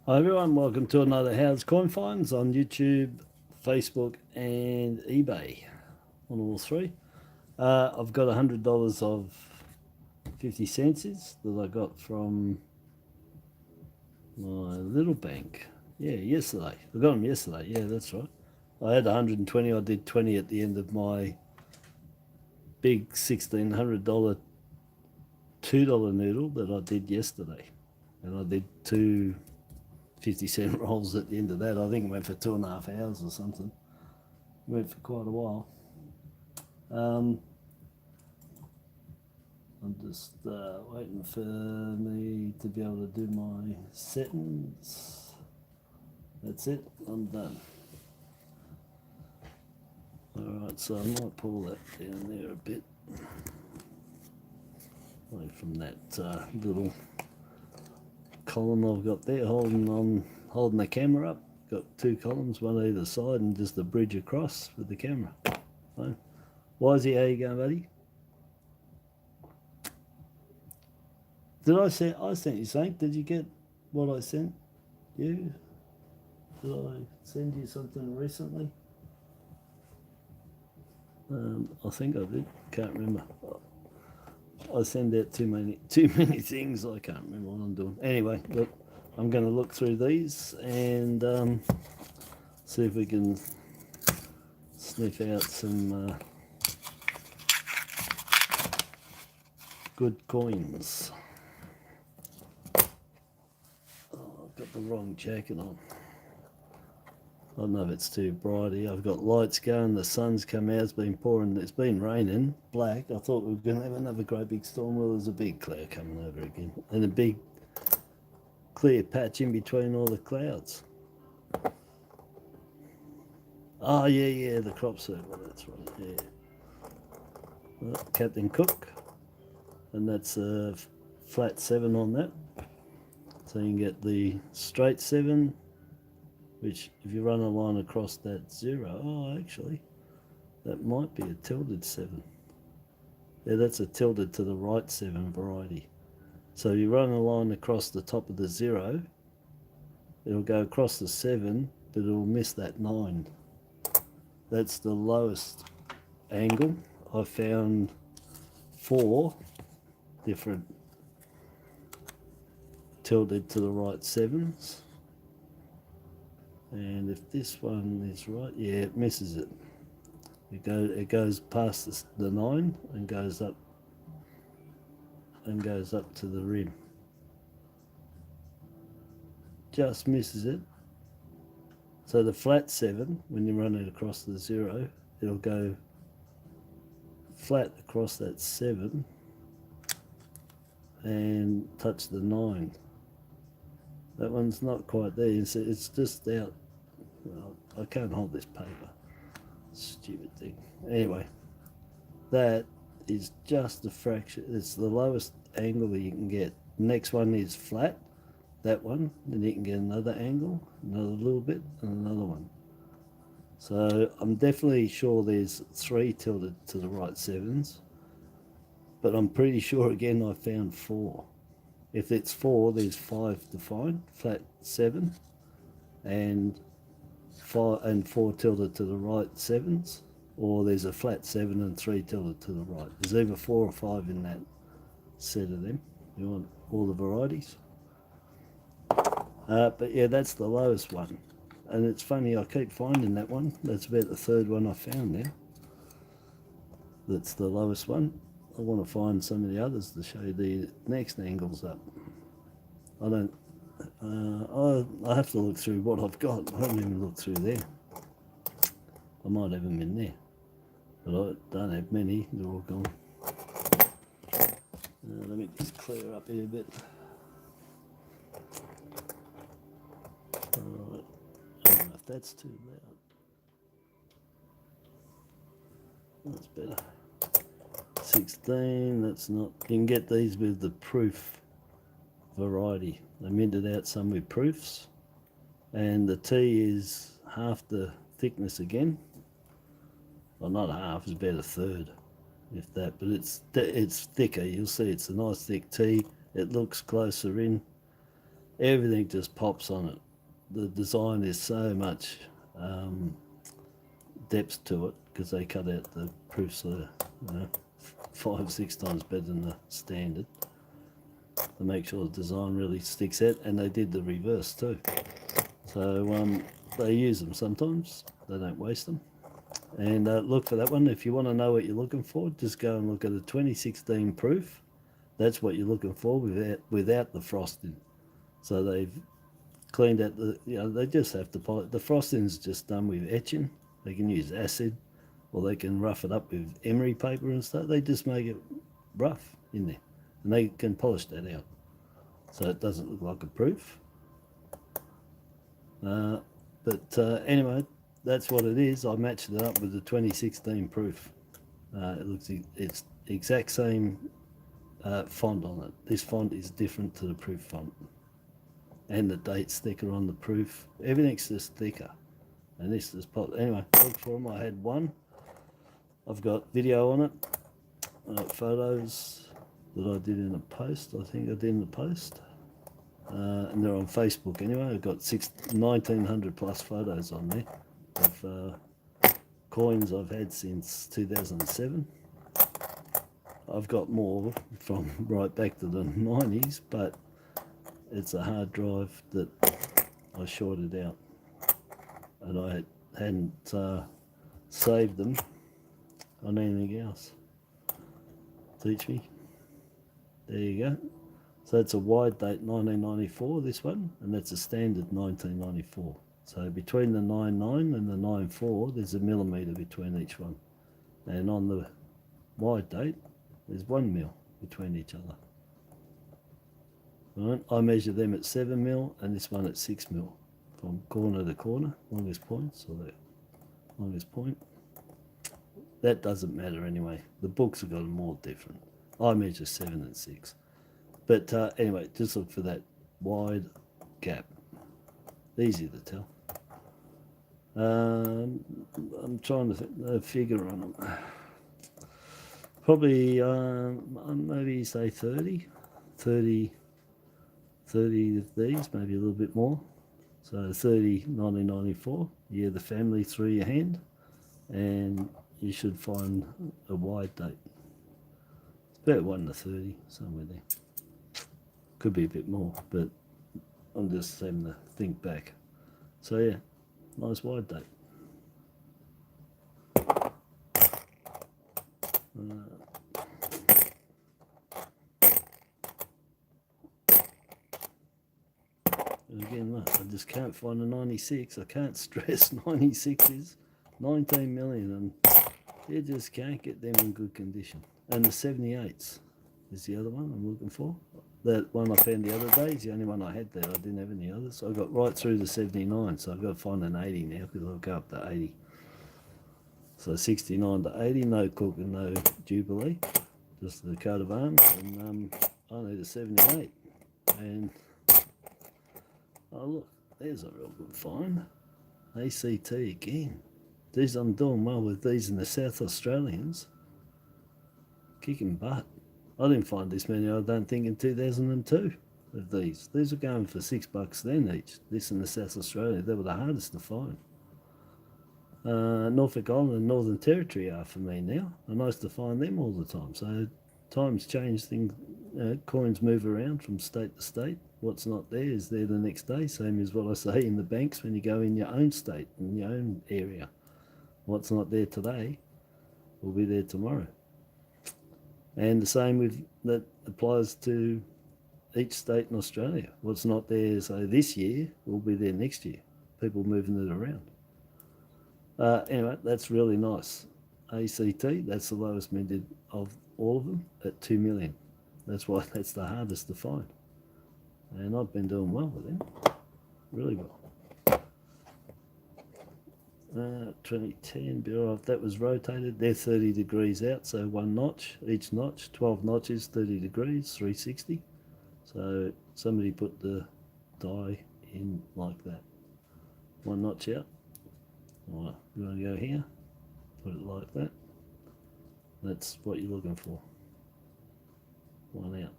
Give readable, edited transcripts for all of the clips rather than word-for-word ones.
Hi everyone, welcome to another How's Coin Finds on YouTube, Facebook and eBay, on all three. I've got $100 of 50 cents that I got from my little bank. Yeah, yesterday. I got them yesterday, yeah, that's right. I had 120, I did 20 at the end of my big $1,600 $2 noodle that I did yesterday. And I did two 50-cent rolls at the end of that. I think it went for 2.5 hours or something. It went for quite a while. I'm just waiting for me to be able to do my settings. That's it, I'm done. Alright, so I might pull that down there a bit. Away from that little column I've got there holding the camera up. Got two columns, one either side, and just a bridge across with the camera. So, Wisey, how you going, buddy? Did I sent you something? Did you get what I sent you? Did I send you something recently? I think I did. Can't remember. I send out too many things. I can't remember what I'm doing. Anyway, look, I'm going to look through these and see if we can sniff out some good coins. Oh, I've got the wrong jacket on. I don't know if it's too bright here. I've got lights going, the sun's come out, it's been pouring, it's been raining, black. I thought we were going to have another great big storm. Well, there's a big cloud coming over again. And a big clear patch in between all the clouds. Oh, yeah, the crop circle, that's right, yeah. Well, Captain Cook. And that's a flat 7 on that. So you can get the straight 7, which if you run a line across that 0, oh, actually, that might be a tilted 7. Yeah, that's a tilted to the right 7 variety. So you run a line across the top of the 0, it'll go across the 7, but it'll miss that 9. That's the lowest angle. I found 4 different tilted to the right 7s. And if this one is right, yeah, it misses it. It goes past the 9 and goes up to the rim. Just misses it. So the flat 7, when you run it across the 0, it'll go flat across that 7 and touch the 9. That one's not quite there. It's just out. Well, I can't hold this paper. Stupid thing. Anyway, that is just a fraction. It's the lowest angle that you can get. Next one is flat. That one. Then you can get another angle, another little bit, and another one. So I'm definitely sure there's 3 tilted to the right 7s. But I'm pretty sure again I found 4. If it's 4, there's 5 to find. Flat 7 and 4 tilted to the right 7s, or there's a flat 7 and 3 tilted to the right. There's either 4 or 5 in that set of them. You want all the varieties. But yeah, that's the lowest one. And it's funny, I keep finding that one. That's about the 3rd one I found now. That's the lowest one. I want to find some of the others to show you the next angles up. I have to look through what I've got. I haven't even looked through there. I might have them in there, but I don't have many. They're all gone. Let me just clear up here a bit. Alright, I don't know if that's too loud. That's better. 16, that's not. You can get these with the proof variety. They minted out some with proofs, and the T is half the thickness again. Well, not half, it's about a 1/3, if that, but it's thicker. You'll see it's a nice thick T. It looks closer in. everything just pops on it. The design is so much depth to it because they cut out the proofs are 5-6 times better than the standard to make sure the design really sticks out, and they did the reverse too. So they use them sometimes, they don't waste them. And look for that one. If you want to know what you're looking for, just go and look at a 2016 proof. That's what you're looking for without the frosting. So they've cleaned out the, they just have to polish. The frosting's just done with etching. They can use acid, or they can rough it up with emery paper and stuff. They just make it rough in there, and they can polish that out so it doesn't look like a proof. Anyway, that's what it is. I matched it up with the 2016 proof. It's the exact same font on it. This font is different to the proof font, and the date's thicker on the proof. Everything's just thicker, and this is anyway. Look for them. I had one. I've got video on it. I got photos that I did in a post. I think I did in the post. And they're on Facebook anyway. I've got 1,900 plus photos on there of coins I've had since 2007. I've got more from right back to the 90s, but it's a hard drive that I shorted out, and I hadn't saved them on anything else. Teach me. There you go. So it's a wide date 1994, this one, and that's a standard 1994. So between the 99 and the 94, there's a millimetre between each one. And on the wide date, there's 1 mil between each other. Right? I measure them at 7 mil and this one at 6 mil from corner to corner, longest point, so the longest point. That doesn't matter anyway. The books have got them all different. I measure 7 and 6. But anyway, just look for that wide gap. Easy to tell. I'm trying to think the figure on them. Probably maybe say 30 of these, maybe a little bit more. So 30 1994, year of the family through your hand, and you should find a wide date. It's about 1 to 30, somewhere there. Could be a bit more, but I'm just having to think back. So yeah, nice wide date. And again, look, I just can't find a 96. I can't stress 96s. 19 million, and you just can't get them in good condition. And the 78s is the other one I'm looking for. That one I found the other day is the only one I had there. I didn't have any others. So I got right through the 79. So I've got to find an 80 now because I'll go up to 80. So 69 to 80, no Cook and no Jubilee. Just the coat of arms. And I need a 78. And, oh look, there's a real good find. ACT again. These, I'm doing well with these in the South Australians. Kicking butt. I didn't find this many, I don't think, in 2002 of these. These were going for $6 then each. This in the South Australia, they were the hardest to find. Norfolk Island and Northern Territory are for me now. I used to find them all the time. So times change, things, coins move around from state to state. What's not there is there the next day. Same as what I say in the banks when you go in your own state, in your own area. What's not there today will be there tomorrow. And the same with that applies to each state in Australia. What's not there, say, this year will be there next year. People moving it around. Anyway, that's really nice. ACT, that's the lowest minted of all of them at 2 million. That's why that's the hardest to find. And I've been doing well with them. Really well. 2010, Bureau, that was rotated. They're 30 degrees out, so one notch, each notch, 12 notches, 30 degrees, 360. So somebody put the die in like that. One notch out. All right, you want to go here, put it like that. That's what you're looking for. One out.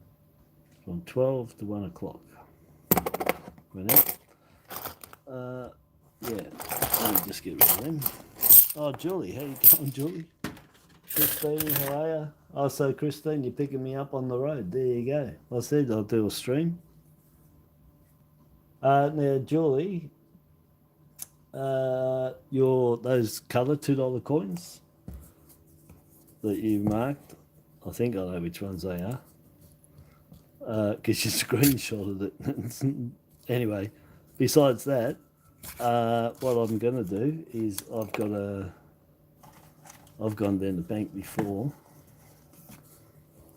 From 12 to 1 o'clock. went out. Yeah, let me just get rid of them. Oh, Julie, how you going, Julie? Christine, how are you? Oh, so Christine, you're picking me up on the road. There you go. I said I'll do a stream. Now, Julie, those colour $2 coins that you marked, I think I know which ones they are, because you screenshotted it. Anyway, besides that, what I'm going to do is I've gone down the bank before.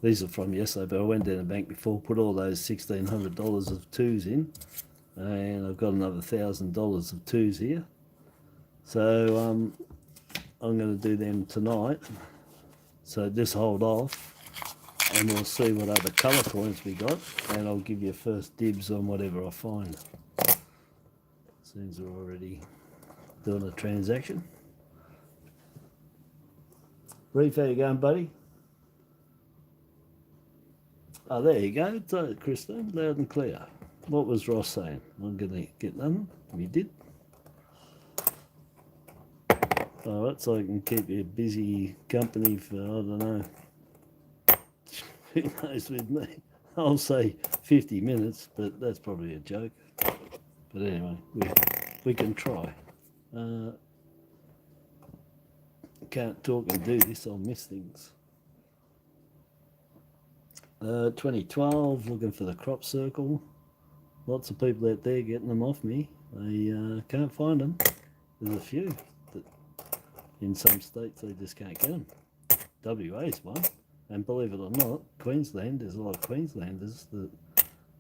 These are from yesterday, but I went down the bank before, put all those $1,600 of twos in, and I've got another $1,000 of twos here. So I'm going to do them tonight. So just hold off, and we'll see what other colour coins we got, and I'll give you first dibs on whatever I find. Seems we're already doing a transaction. Reef, how you going, buddy? Oh, there you go. So, Christine, loud and clear. What was Ross saying? I'm going to get nothing. We did. All right, so I can keep you busy company for, I don't know, who knows with me. I'll say 50 minutes, but that's probably a joke. But anyway, we can try. Can't talk and do this, I'll miss things. 2012, looking for the crop circle. Lots of people out there getting them off me. They can't find them. There's a few that in some states they just can't get them. WA's one, and believe it or not, Queensland, there's a lot of Queenslanders that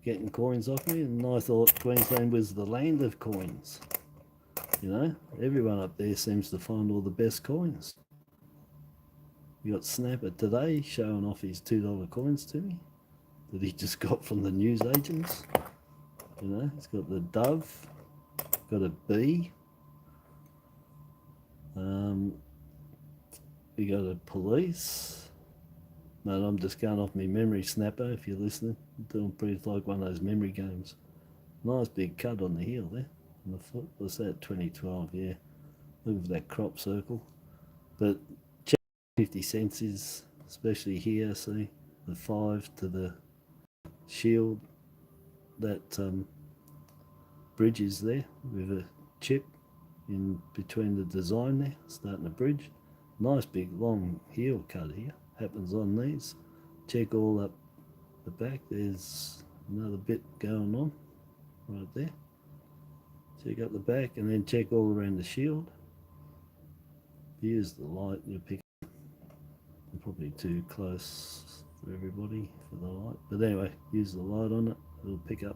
getting coins off me, and I thought Queensland was the land of coins. You know, everyone up there seems to find all the best coins. You got Snapper today showing off his $2 coins to me that he just got from the news agents. You know, he's got the dove, got a bee, we got a police. No, I'm just going off my memory, Snapper, if you're listening. I'm doing pretty like one of those memory games. Nice big cut on the heel there, on the foot. What's that, 2012, yeah. Look at that crop circle. But 50 cents is, especially here, see, the 5 to the shield, that bridge is there with a chip in between the design there, starting a bridge. Nice big long heel cut here, happens on these. Check all up the back, there's another bit going on right there. Check up the back and then check all around the shield. Use the light, you'll pick. I'm probably too close for everybody for the light, but anyway, use the light on it, it'll pick up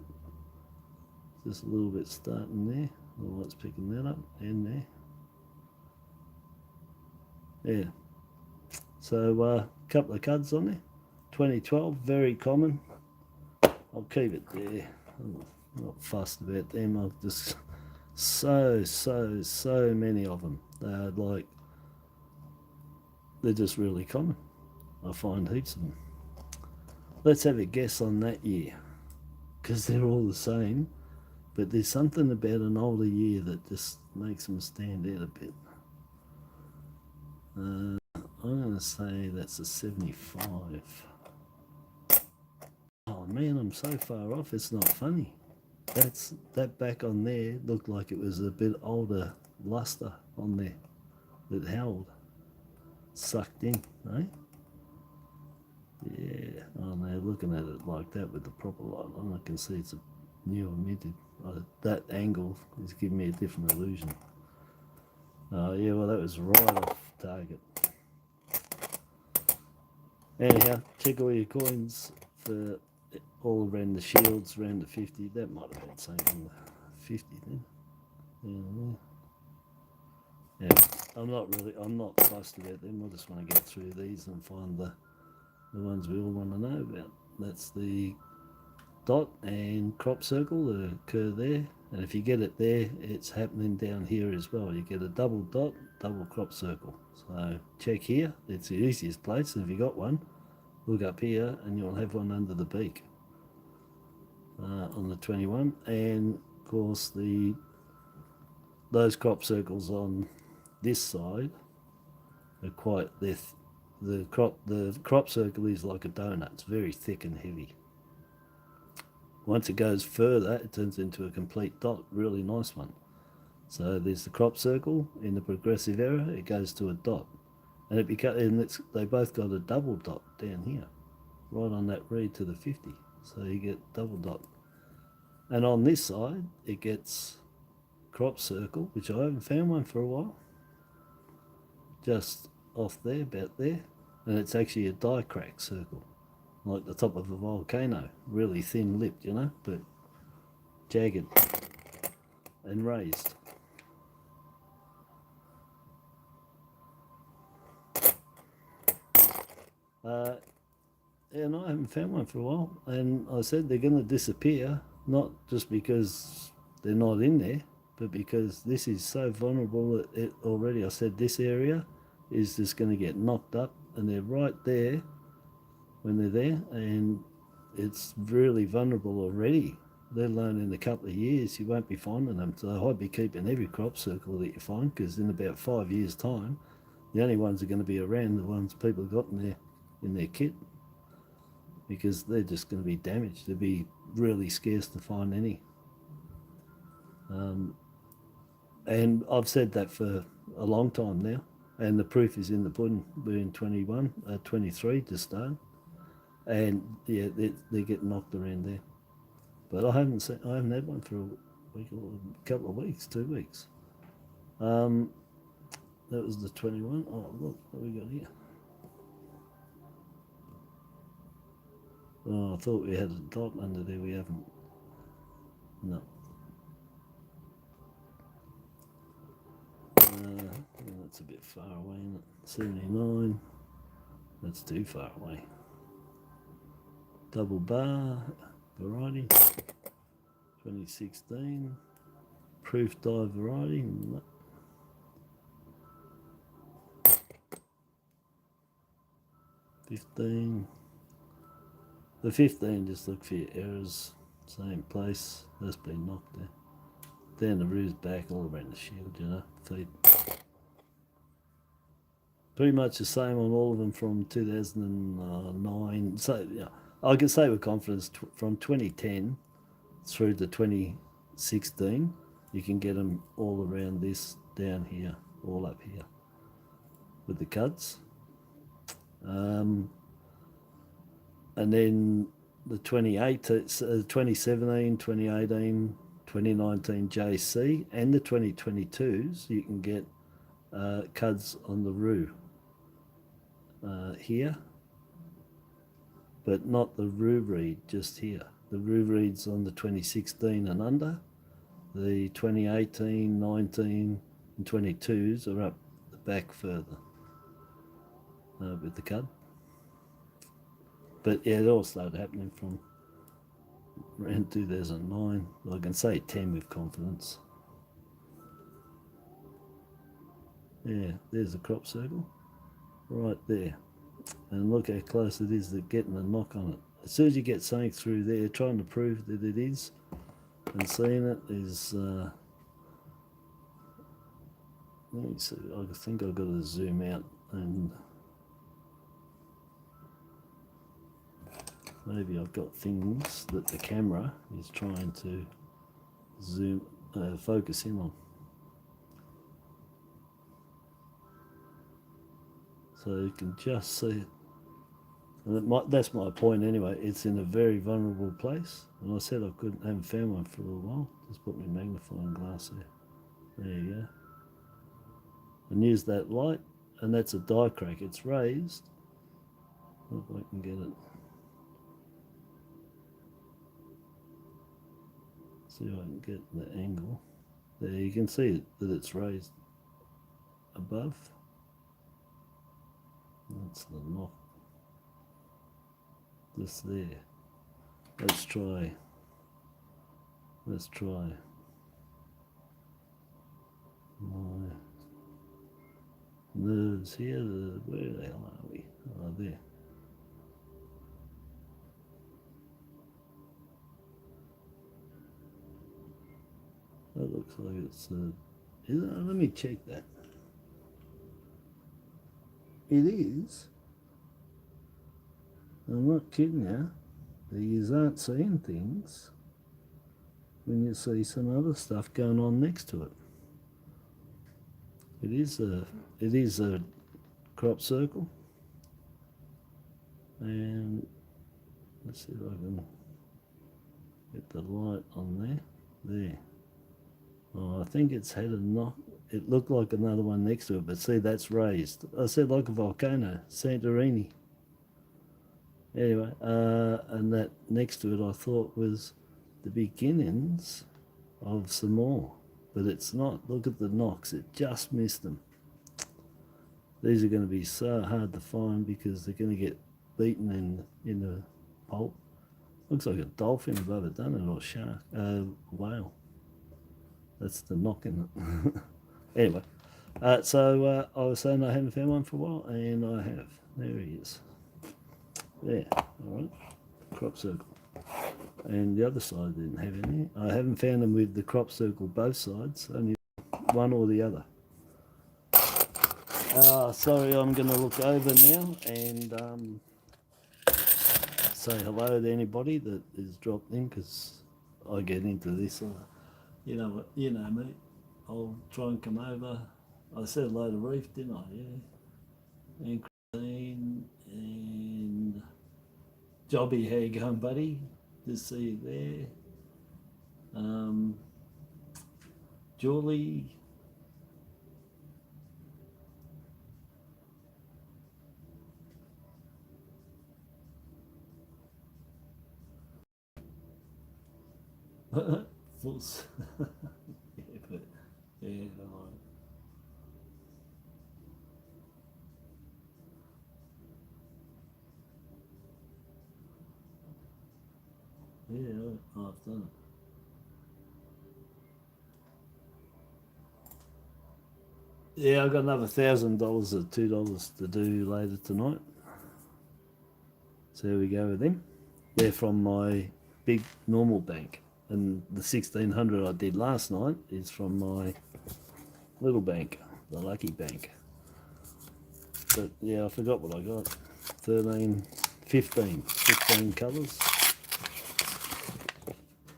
just a little bit starting there. The light's picking that up and there. Yeah, so a couple of cuds on there. 2012, very common. I'll keep it there. I'm not fussed about them. I've just so many of them. They're just really common. I find heaps of them. Let's have a guess on that year, because they're all the same, but there's something about an older year that just makes them stand out a bit. I'm going to say that's a 75. Oh man, I'm so far off, it's not funny. That back on there looked like it was a bit older luster on there that held, sucked in, eh? Yeah, oh no, looking at it like that with the proper light on, I can see it's a new minted. That angle is giving me a different illusion. Oh yeah, well that was right off target. Anyhow, check all your coins for all around the shields, around the 50. That might have been something on the 50 then. Yeah, I'm not fussed about them. I just want to get through these and find the ones we all want to know about. That's the dot and crop circle that occur there, and if you get it there, it's happening down here as well. You get a double dot, double crop circle. So check here, it's the easiest place, and if you got one, look up here and you'll have one under the beak on the 21, and course, those crop circles on this side are quite, the crop circle is like a donut. It's very thick and heavy. Once it goes further, it turns into a complete dot, really nice one. So there's the crop circle in the progressive error, it goes to a dot. And they both got a double dot down here, right on that read to the 50. So you get double dot. And on this side, it gets crop circle, which I haven't found one for a while. Just off there, about there. And it's actually a die crack circle, like the top of a volcano. Really thin lipped, you know, but jagged and raised. And I haven't found one for a while, and I said they're going to disappear, not just because they're not in there, but because this is so vulnerable that it already, I said this area is just going to get knocked up, and they're right there when they're there, and it's really vulnerable already, let alone in a couple of years you won't be finding them. So I'd be keeping every crop circle that you find, because in about 5 years time the only ones that are going to be around the ones people got in their kit, because they're just going to be damaged. They'll be really scarce to find any. And I've said that for a long time now, and the proof is in the pudding. We're in 23 to start, and yeah, they get knocked around there. But I haven't had one for a week or a couple of weeks, 2 weeks. That was the 21. Oh, look what we got here. Oh, I thought we had a dot under there. We haven't. No. That's a bit far away, isn't it? 79. That's too far away. Double bar, variety. 2016. Proof die variety. No. 15. The 15, just look for your errors. Same place. That's been knocked there. Down the root's back, all around the shield, you know. Feet. Pretty much the same on all of them from 2009. So, yeah, I can say with confidence from 2010 through to 2016, you can get them all around this, down here, all up here with the cuts. And then the 2017, 2018, 2019 JC and the 2022s, you can get cuds on the roo here, but not the roo reed, just here. The roo reeds on the 2016 and under. The 2018, 19 and 22s are up the back further with the cud. But yeah, it all started happening from around 2009. I can say 10 with confidence. Yeah, there's the crop circle, right there. And look how close it is to getting a knock on it. As soon as you get something through there, trying to prove that it is, and seeing it is, let me see, I think I've got to zoom out and maybe I've got things that the camera is trying to zoom, focus in on. So you can just see it. And that's my point anyway. It's in a very vulnerable place. And I said I haven't found one for a while. Just put my magnifying glass there. There you go. And use that light. And that's a die crack. It's raised. Hope I can get it. See if I can get the angle. There you can see that it's raised above. That's the knock. Just there. Let's try my nerves here. Where the hell are we? Oh, there. That looks like it's is it? Let me check that. It is. I'm not kidding you. You aren't seeing things when you see some other stuff going on next to it. It is a crop circle, and let's see if I can get the light on there. Oh, I think it's had a knock. It looked like another one next to it, but see, that's raised. I said like a volcano, Santorini. Anyway, and that next to it I thought was the beginnings of some more, but it's not. Look at the knocks, it just missed them. These are going to be so hard to find because they're going to get beaten in the pulp. Looks like a dolphin above it, doesn't it, or shark, whale. That's the knock in it. Anyway, so I was saying I haven't found one for a while, and I have. There he is. There, all right, crop circle. And the other side didn't have any. I haven't found them with the crop circle both sides, only one or the other. Sorry, I'm going to look over now and say hello to anybody that is dropped in, because I get into this. You know what? You know me. I'll try and come over. I said hello to Reef, didn't I? Yeah. And Christine and Jobby, how you going, buddy? Good to see you there. Julie. False. Yeah, but yeah, all right. Yeah, I've done it. Yeah, I've got another $1,000 or $2 to do later tonight. So here we go with them. They're from my big normal bank, and the 1600 I did last night is from my little bank, the lucky bank. But yeah, I forgot what I got. 15 colours.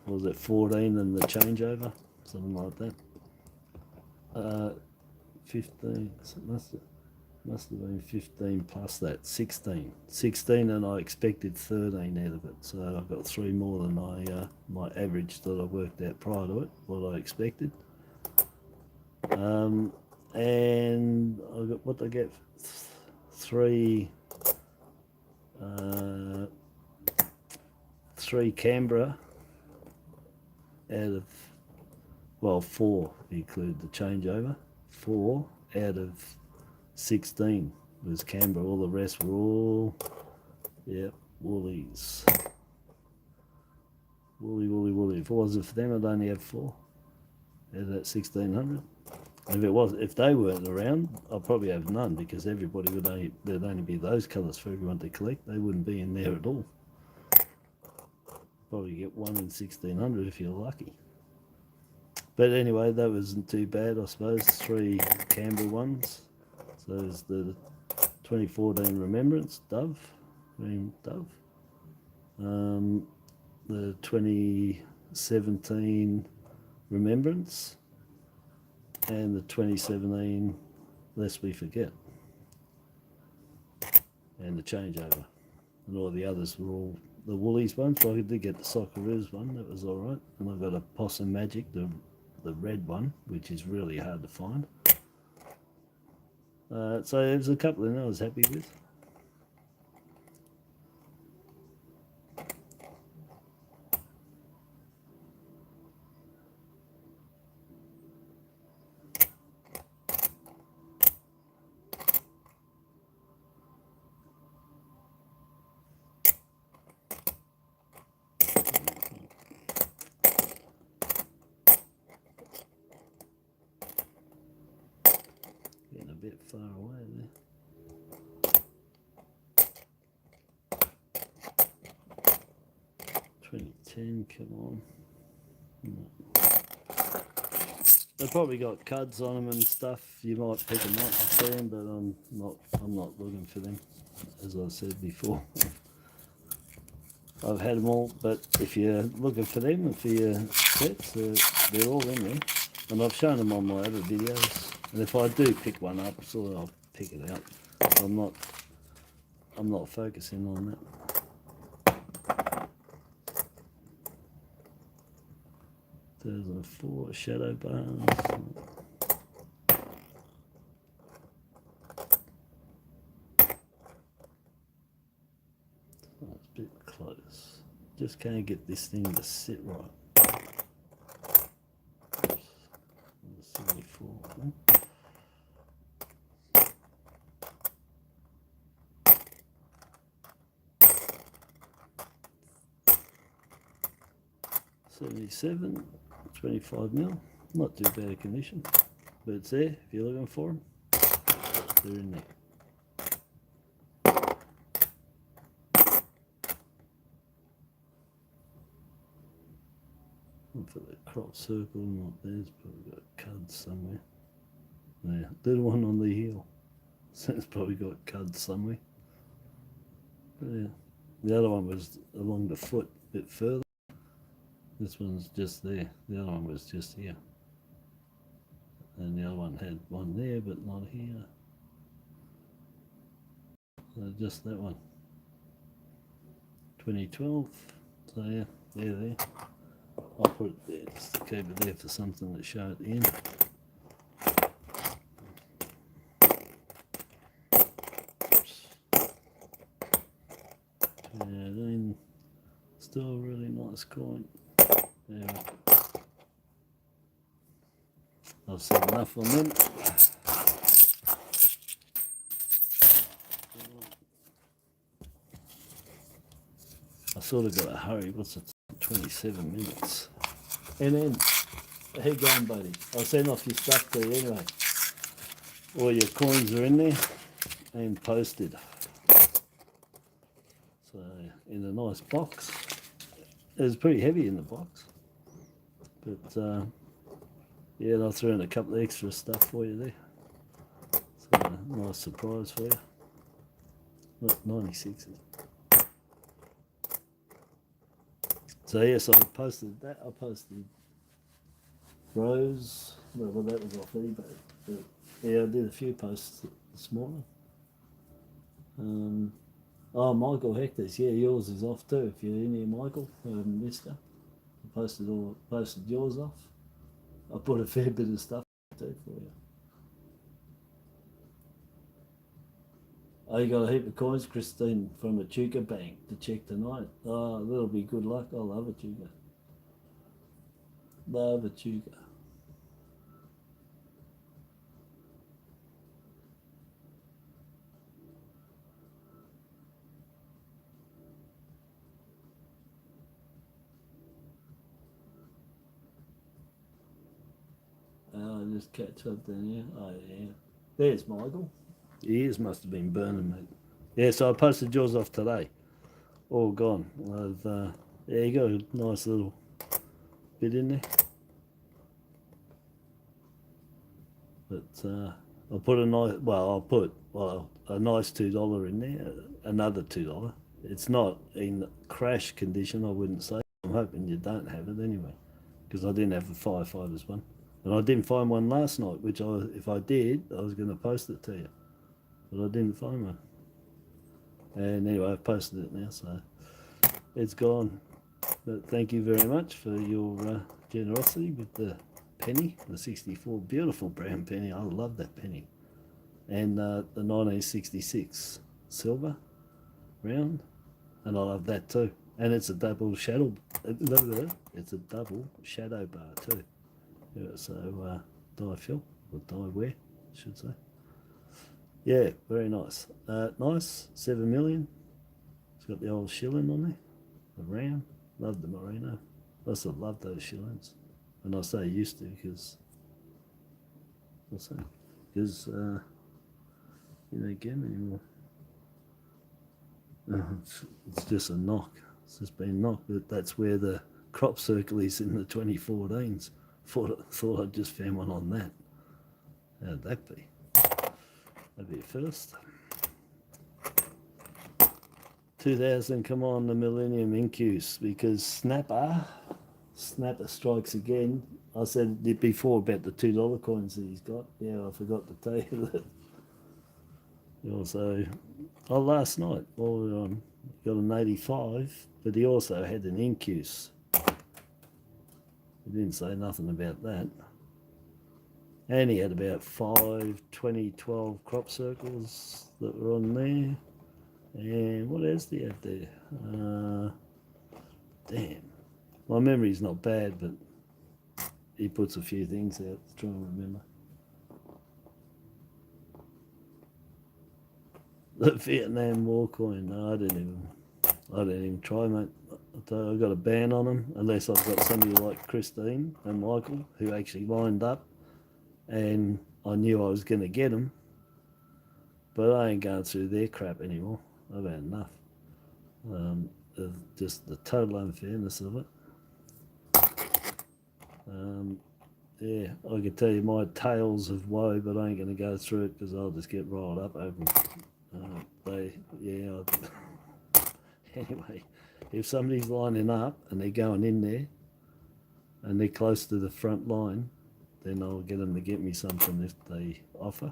Or was it 14 and the changeover? Something like that. 15, must have been 15 plus that, 16. 16, and I expected 13 out of it. So I got 3 more than my average that I worked out prior to it, what I expected. And I got, what did I get? 3 Canberra out of, well, 4 if you include the changeover. 4 out of 16 was Canberra. All the rest were all, yep, woolies. Woolly. If it wasn't for them, I'd only have 4 out of that 1600. If they weren't around, I'd probably have none, because everybody there'd only be those colours for everyone to collect. They wouldn't be in there at all. Probably get 1 in 1600 if you're lucky. But anyway, that wasn't too bad, I suppose. 3 Canberra ones. So there's the 2014 Remembrance, green dove. The 2017 Remembrance, and the 2017 Lest We Forget, and the changeover. And all the others were all the woolies ones. But I did get the Socceroos one, that was alright. And I got a Possum Magic, the red one, which is really hard to find. So there's a couple in there I was happy with. Getting a bit far away there. $20.10, come on. No. They probably got cuds on them and stuff. You might pick them up and see them, but I'm not looking for them, as I said before. I've had them all, but if you're looking for them and for your pets, they're all in there. And I've shown them on my other videos. And if I do pick one up, so I'll pick it out. I'm not focusing on that. There's a 4 shadow bars. Oh, it's a bit close. Just can't get this thing to sit right. 74. Huh? $77, 25 mil, not too bad a condition, but it's there if you're looking for them. They're in there. And for the crop circle, not there's probably got cuds somewhere. Yeah, little one on the heel, so it's probably got cuds somewhere. But yeah, the other one was along the foot a bit further. This one's just there. The other one was just here. And the other one had one there, but not here. So just that one. 2012. So yeah, they're there. I'll put it there just to keep it there for something to show at the end. Yeah, then still a really nice coin. Yeah. I've said enough on them. I sort of got to hurry. What's it? 27 minutes. And then, how you going, buddy? I'll send off your stuff to you anyway. All your coins are in there and posted. So, in a nice box. It was pretty heavy in the box. But, yeah, I'll throw in a couple of extra stuff for you there. So, nice surprise for you. Look, 96. So, yes, I posted that. I posted Rose. Well, that was off eBay. But, yeah, I did a few posts this morning. Oh, Michael Hector's. Yeah, yours is off too. If you're in here, Michael, Mister. I posted yours off. I put a fair bit of stuff too for you. Oh, you got a heap of coins, Christine, from a Chuka bank to check tonight. Oh, that'll be good luck. I love a Chuka. Love a Chuka. Just catch up down here. Oh, yeah. There's Michael. Your ears must have been burning, mate. Yeah, so I posted yours off today. All gone. Yeah, you got a nice little bit in there. But I'll put a nice, a nice $2 in there, another $2. It's not in crash condition, I wouldn't say. I'm hoping you don't have it anyway, because I didn't have a firefighters one. And I didn't find one last night, which if I did, I was going to post it to you. But I didn't find one. And anyway, I've posted it now, so it's gone. But thank you very much for your generosity with the penny, the 64, beautiful brown penny. I love that penny. And the 1966 silver round, and I love that too. And it's a double shadow. It's a double shadow bar too. Yeah, so die fill or die wear, I should say. Yeah, very nice. Nice, 7 million. It's got the old shilling on there, the round. Love the merino. I still love those shillings. And I say used to because, you don't get them anymore. It's just a knock. It's just been knocked, but that's where the crop circle is in the 2014s. thought I just found one on that. How'd that be? That'd be a first. 2000, come on, the Millennium Incuse, because Snapper strikes again. I said it before about the $2 coins that he's got. Yeah, I forgot to tell you that. He also, last night while we were on, he got an 85, but he also had an Incuse. He didn't say nothing about that. And he had about 5, 20, 12 crop circles that were on there. And what else do you have there? Damn. My memory's not bad, but he puts a few things out to try and remember. The Vietnam War coin. No, I didn't even try, mate. I got a ban on them unless I've got somebody like Christine and Michael who actually lined up, and I knew I was going to get them. But I ain't going through their crap anymore. I've had enough. Of just the total unfairness of it. Yeah, I could tell you my tales of woe, but I ain't going to go through it because I'll just get riled up over them. Anyway, if somebody's lining up and they're going in there and they're close to the front line, then I'll get them to get me something if they offer.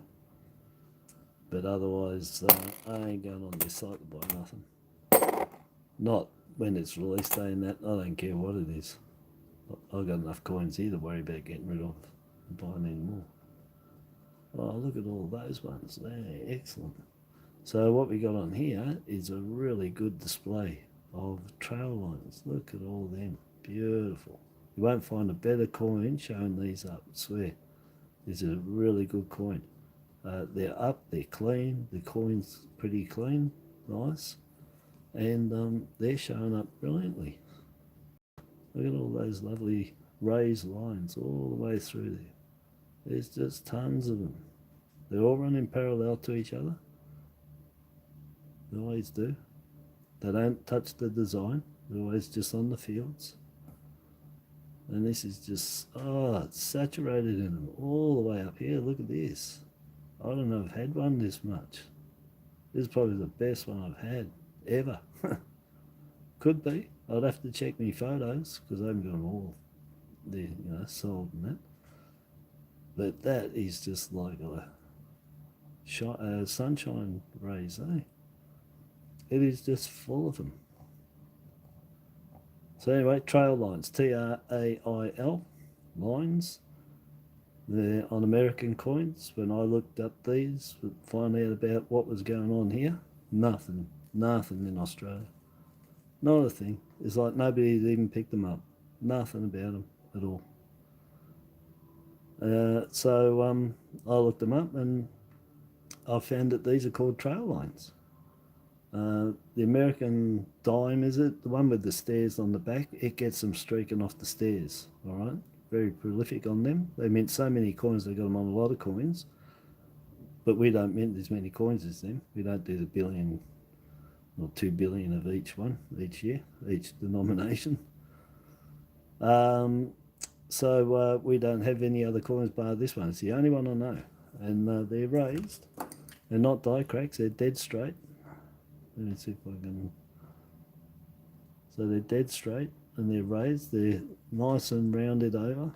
But otherwise, I ain't going on this site to buy nothing. Not when it's release day and that. I don't care what it is. I've got enough coins here to worry about getting rid of and buying any more. Oh, look at all those ones. They're excellent. So what we got on here is a really good display of trail lines. Look at all them. Beautiful. You won't find a better coin showing these up, I swear. This is a really good coin. They're up, they're clean, the coin's pretty clean, nice, and they're showing up brilliantly. Look at all those lovely raised lines all the way through there. There's just tons of them. They're all running parallel to each other. They always do. They don't touch the design. They're always just on the fields. And this is just, it's saturated in them all the way up here. Look at this. I don't know if I've had one this much. This is probably the best one I've had ever. Could be. I'd have to check my photos because I haven't got them all there, sold and that. But that is just like a sunshine rays, eh? It is just full of them. So anyway, trail lines, T-R-A-I-L, lines. They're on American coins. When I looked up these, to find out about what was going on here, nothing in Australia. Not a thing. It's like nobody's even picked them up. Nothing about them at all. So I looked them up and I found that these are called trail lines. The American dime, is it? The one with the stairs on the back, it gets them streaking off the stairs, all right? Very prolific on them. They mint so many coins, they got them on a lot of coins. But we don't mint as many coins as them. We don't do the billion or 2 billion of each one, each year, each denomination. So we don't have any other coins bar this one. It's the only one I know. And they're raised. They're not die cracks, they're dead straight. Let me see if I can. So they're dead straight and they're raised. They're nice and rounded over.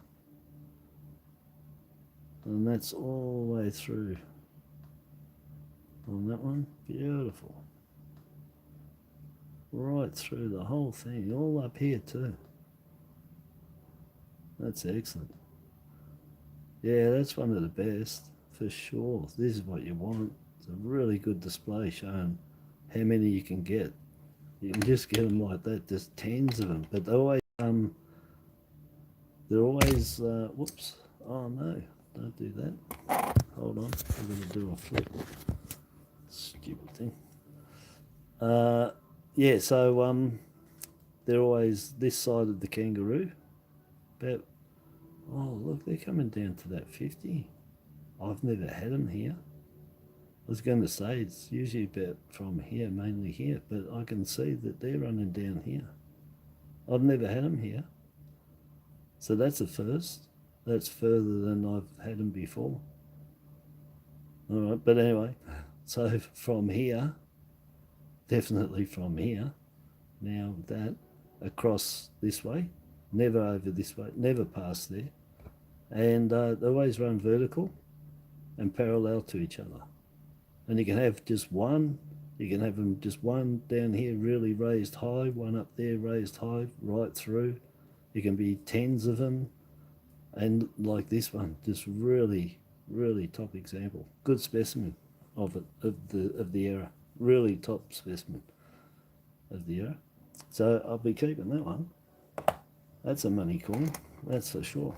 And that's all the way through on that one. Beautiful. Right through the whole thing, all up here too. That's excellent. Yeah, that's one of the best for sure. This is what you want. It's a really good display showing how many you can get. You can just get them like that, just tens of them. But they're always, whoops. Oh no, don't do that. Hold on, I'm going to do a flip. Stupid thing. Yeah, so they're always this side of the kangaroo. About, oh look, they're coming down to that 50. I've never had them here. I was going to say it's usually about from here, mainly here, but I can see that they're running down here. I've never had them here. So that's a first. That's further than I've had them before. All right, but anyway, so from here, definitely from here, now that, across this way, never over this way, never past there. And they always run vertical and parallel to each other. And you can have just one, you can have them just one down here really raised high, one up there raised high, right through. You can be tens of them. And like this one, just really, really top example. Good specimen of it, of the error. Really top specimen of the error. So I'll be keeping that one. That's a money coin, that's for sure.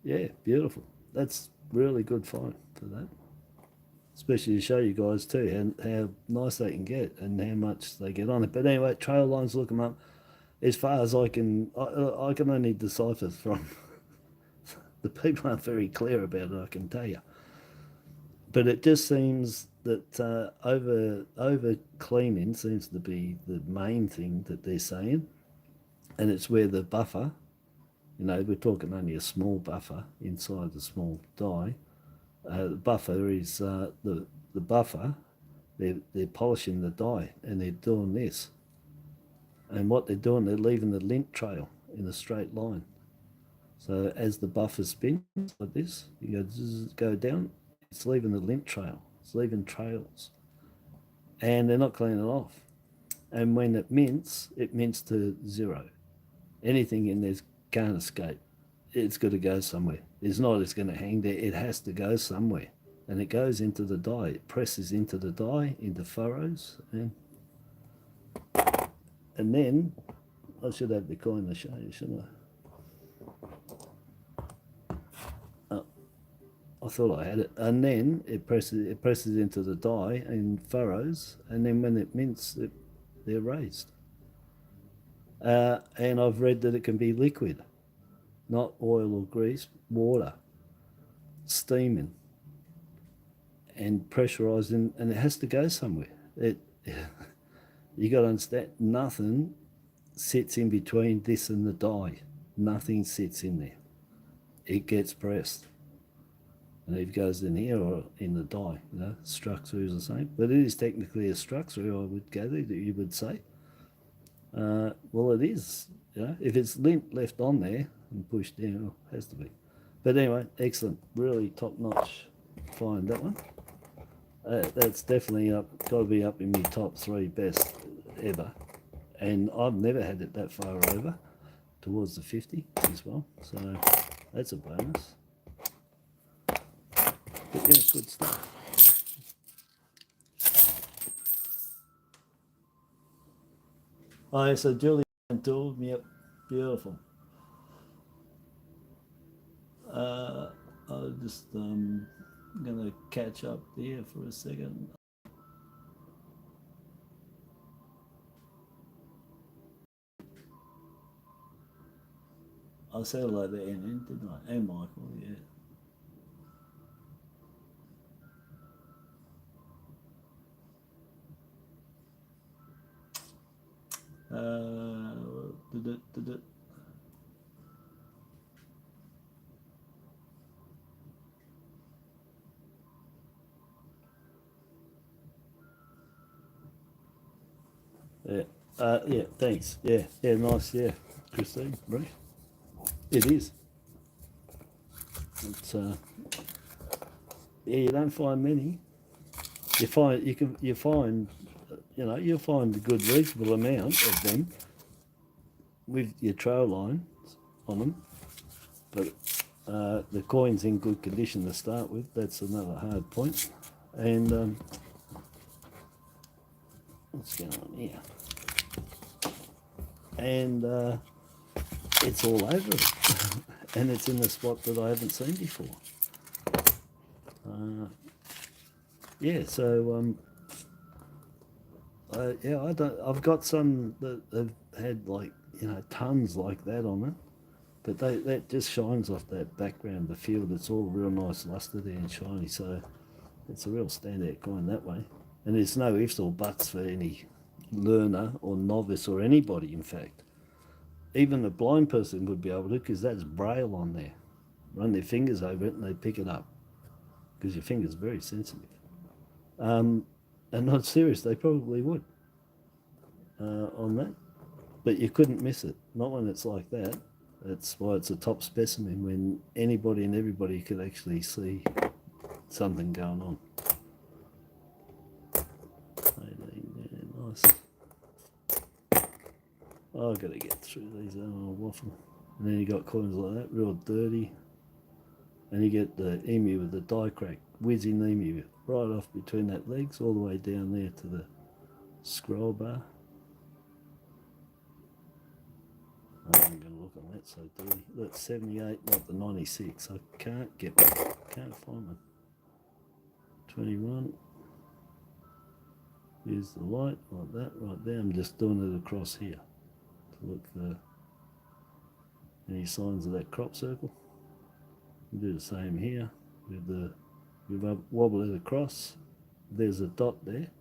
Yeah, beautiful. That's really good find for that. Especially to show you guys too how nice they can get and how much they get on it. But anyway, trail lines, look them up. As far as I can only decipher from the people aren't very clear about it, I can tell you. But it just seems that over cleaning seems to be the main thing that they're saying, and it's where the buffer, you know, we're talking only a small buffer inside the small die. The buffer is the buffer. They're polishing the die, and they're doing this. And what they're doing, they're leaving the lint trail in a straight line. So as the buffer spins like this, you go down, it's leaving the lint trail. It's leaving trails. And they're not cleaning it off. And when it mints to zero. Anything in there can't escape. It's got to go somewhere. It's not it's going to hang there. It has to go somewhere. And it goes into the die. It presses into the die, into furrows. And then, I should have the coin to show you, shouldn't I? Oh, I thought I had it. And then it presses into the die in furrows, and then when it mints, they're raised. And I've read that it can be liquid, not oil or grease, water, steaming, and pressurising, and it has to go somewhere. You got to understand, nothing sits in between this and the die. Nothing sits in there. It gets pressed. And it goes in here or in the die, you know, structure is the same. But it is technically a structure, I would gather, that you would say. Well, it is, you know, if it's lint left on there and pushed down, it has to be. But anyway, excellent, really top-notch find, that one. That's definitely got to be up in my top 3 best ever, and I've never had it that far over towards the 50 as well, so that's a bonus. But yeah, good stuff. Oh yeah, so Julie tool, yep, beautiful. I'll just gonna catch up there for a second. I said hello to Ann, didn't I? And Michael, yeah. Yeah, yeah, thanks. Yeah, yeah, nice, yeah, Christine, right? It is. It's yeah, you don't find many. You find you know, you'll find a good reasonable amount of them with your trail lines on them, but the coin's in good condition to start with. That's another hard point. And what's going on here? And it's all over it. And it's in the spot that I haven't seen before. Yeah, so yeah, I've got some that have had, like, you know, tons like that on it, but that just shines off that background, the field. It's all real nice luster there and shiny, so it's a real standout coin that way. And there's no ifs or buts for any learner or novice or anybody, in fact, even a blind person would be able to, because that's braille on there. Run their fingers over it and they pick it up, because your finger's very sensitive. And not serious, they probably would on that. But you couldn't miss it, not when it's like that. That's why it's a top specimen, when anybody and everybody could actually see something going on. 18, yeah, nice. Oh, I've got to get through these, I don't know, waffle. And then you got coins like that, real dirty. And you get the emu with the die crack, whizzing emu right off between that legs, all the way down there to the scroll bar. I'm going to look on that, so dirty. Look, 78, not the 96. I can't get one. Can't find one. 21. Here's the light, like that, right there. I'm just doing it across here to look for any signs of that crop circle. Do the same here with the wobble it across. There's a dot there.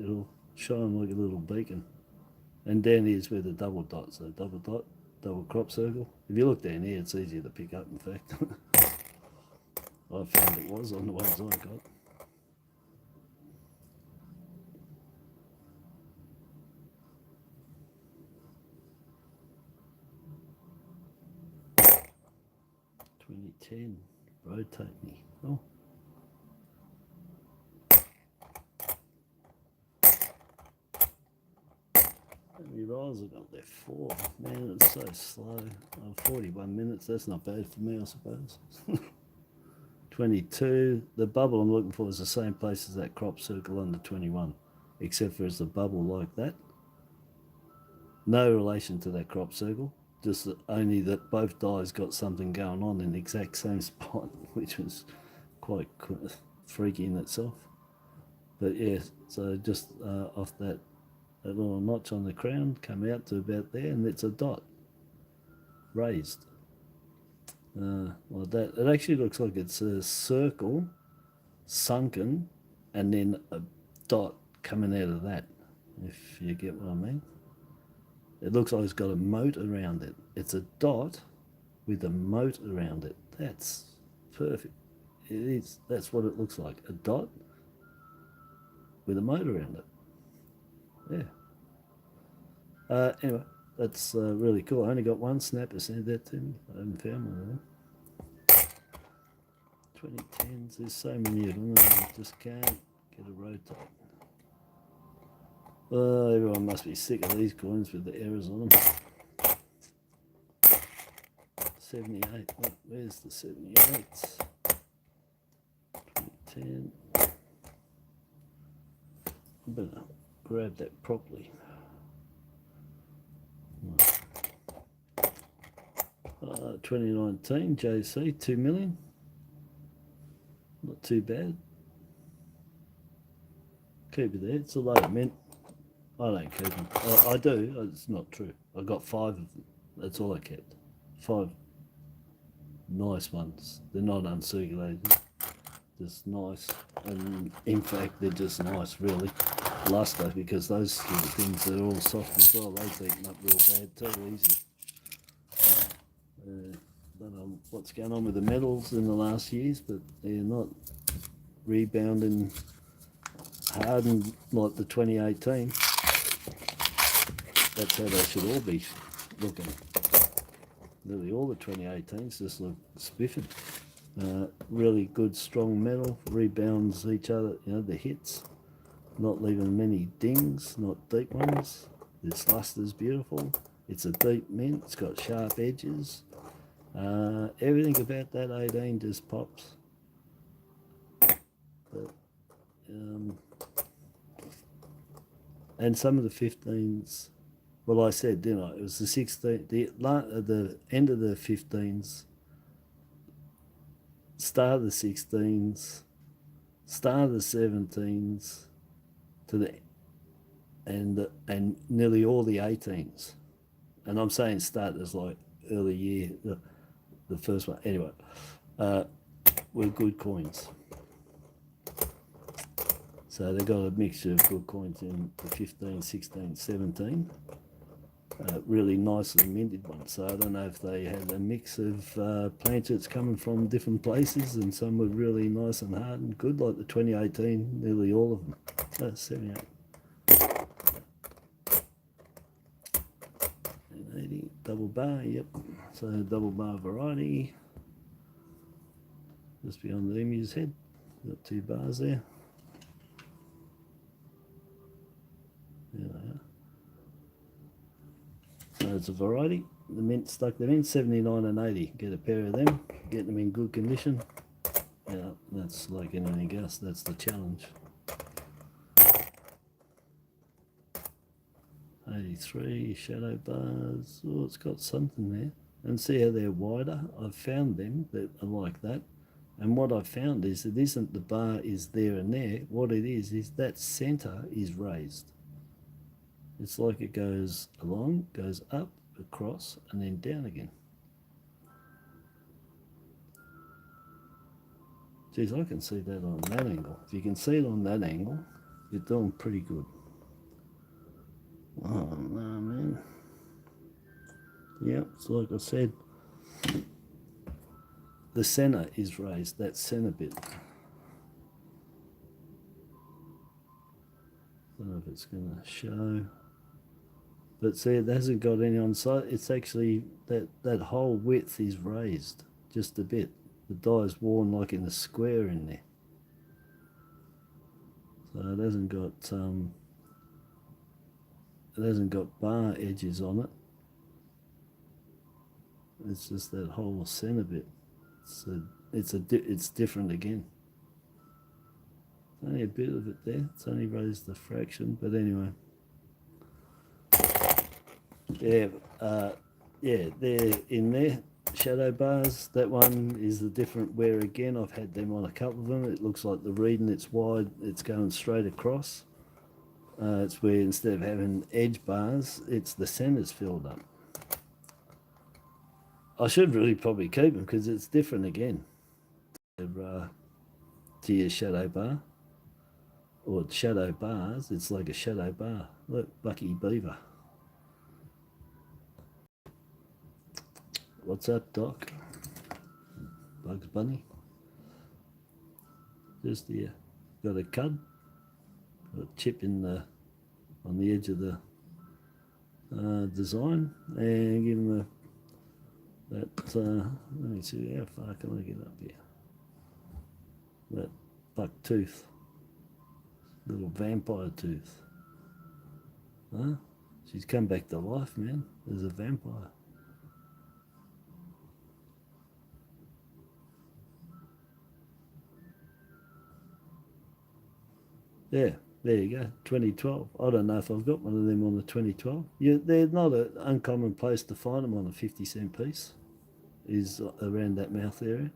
It'll shine like a little beacon. And down here's where the double dot. So double dot, double crop circle. If you look down here, it's easier to pick up. In fact, I found it was on the ones I got. $20.10. Rotate me. Oh. How many rolls I got there? 4. Man, it's so slow. Oh, 41 minutes. That's not bad for me, I suppose. 22. The bubble I'm looking for is the same place as that crop circle under 21, except for it's a bubble like that. No relation to that crop circle. Just only that both dies got something going on in the exact same spot, which was quite freaky in itself. But yeah, so just off that little notch on the crown, come out to about there, and it's a dot raised like that. It actually looks like it's a circle sunken and then a dot coming out of that, if you get what I mean. It looks like it's got a moat around it. It's a dot with a moat around it. That's perfect. It is. That's what it looks like. A dot with a moat around it. Yeah. Anyway, that's really cool. I only got one snapper sent that to me. I haven't found one of them. 2010s. There's so many of them. I just can't get a rotate. Everyone must be sick of these coins with the errors on them. 78. Oh, where's the 78? 2010. I better grab that properly. 2019 JC 2 million. Not too bad. Keep it there. It's a load of mint. I don't keep them. I do. It's not true. I got 5 of them. That's all I kept. 5 nice ones. They're not uncirculated. Just nice. And in fact, they're just nice, really. Luster, because those sort of things are all soft as well. They've eaten up real bad too, easy. Don't know what's going on with the metals in the last years, but they're not rebounding hardened like the 2018. That's how they should all be looking. Nearly all the 2018s just look spiffing. Really good, strong metal, rebounds each other, you know, the hits. Not leaving many dings, not deep ones. This luster's beautiful. It's a deep mint, it's got sharp edges. Everything about that 18 just pops. But, and some of the 15s, well, I said, didn't I? It was the 16, the end of the 15s, start of the 16s, start of the 17s, to the and nearly all the 18s. And I'm saying start as like early year, the first one. Anyway, were good coins. So they got a mixture of good coins in the 15, 16, 17. really nicely minted ones. So I don't know if they had a mix of planchets coming from different places, and some were really nice and hard and good, like the 2018, nearly all of them. That's 78. 80, double bar, yep. So double bar variety. Just beyond the emu's head. Got 2 bars there. There they are. So it's a variety. The mint stuck them in 79 and 80. Get a pair of them, get them in good condition. Yeah, that's like anything else, that's the challenge. 83 shadow bars. Oh, it's got something there. And see how they're wider? I've found them that are like that. And what I've found is it isn't the bar is there and there. What it is that center is raised. It's like it goes along, goes up, across, and then down again. Geez, I can see that on that angle. If you can see it on that angle, you're doing pretty good. Oh, no, man. Yep, it's like I said. The center is raised, that center bit. I don't know if it's going to show. But see, it hasn't got any on side. It's actually, that whole width is raised just a bit. The die is worn like in a square in there. So it hasn't got bar edges on it. It's just that whole center bit. It's different again. Only a bit of it there. It's only raised a fraction, but anyway. Yeah, they're in there. Shadow bars. That one is the different where again I've had them on a couple of them. It looks like the reading, it's wide, it's going straight across. It's where instead of having edge bars, it's the centers filled up. I should really probably keep them because it's different again to your shadow bar or shadow bars. It's like a shadow bar. Look, Bucky Beaver. What's up, Doc? Bugs Bunny. Just here. Got a cud. Got a chip in on the edge of the design, and give him that. Let me see, how far can I get up here? That buck tooth, little vampire tooth. Huh? She's come back to life, man. There's a vampire. Yeah, there you go, 2012. I don't know if I've got one of them on the 2012. They're not an uncommon place to find them on a 50-cent piece, is around that mouth area.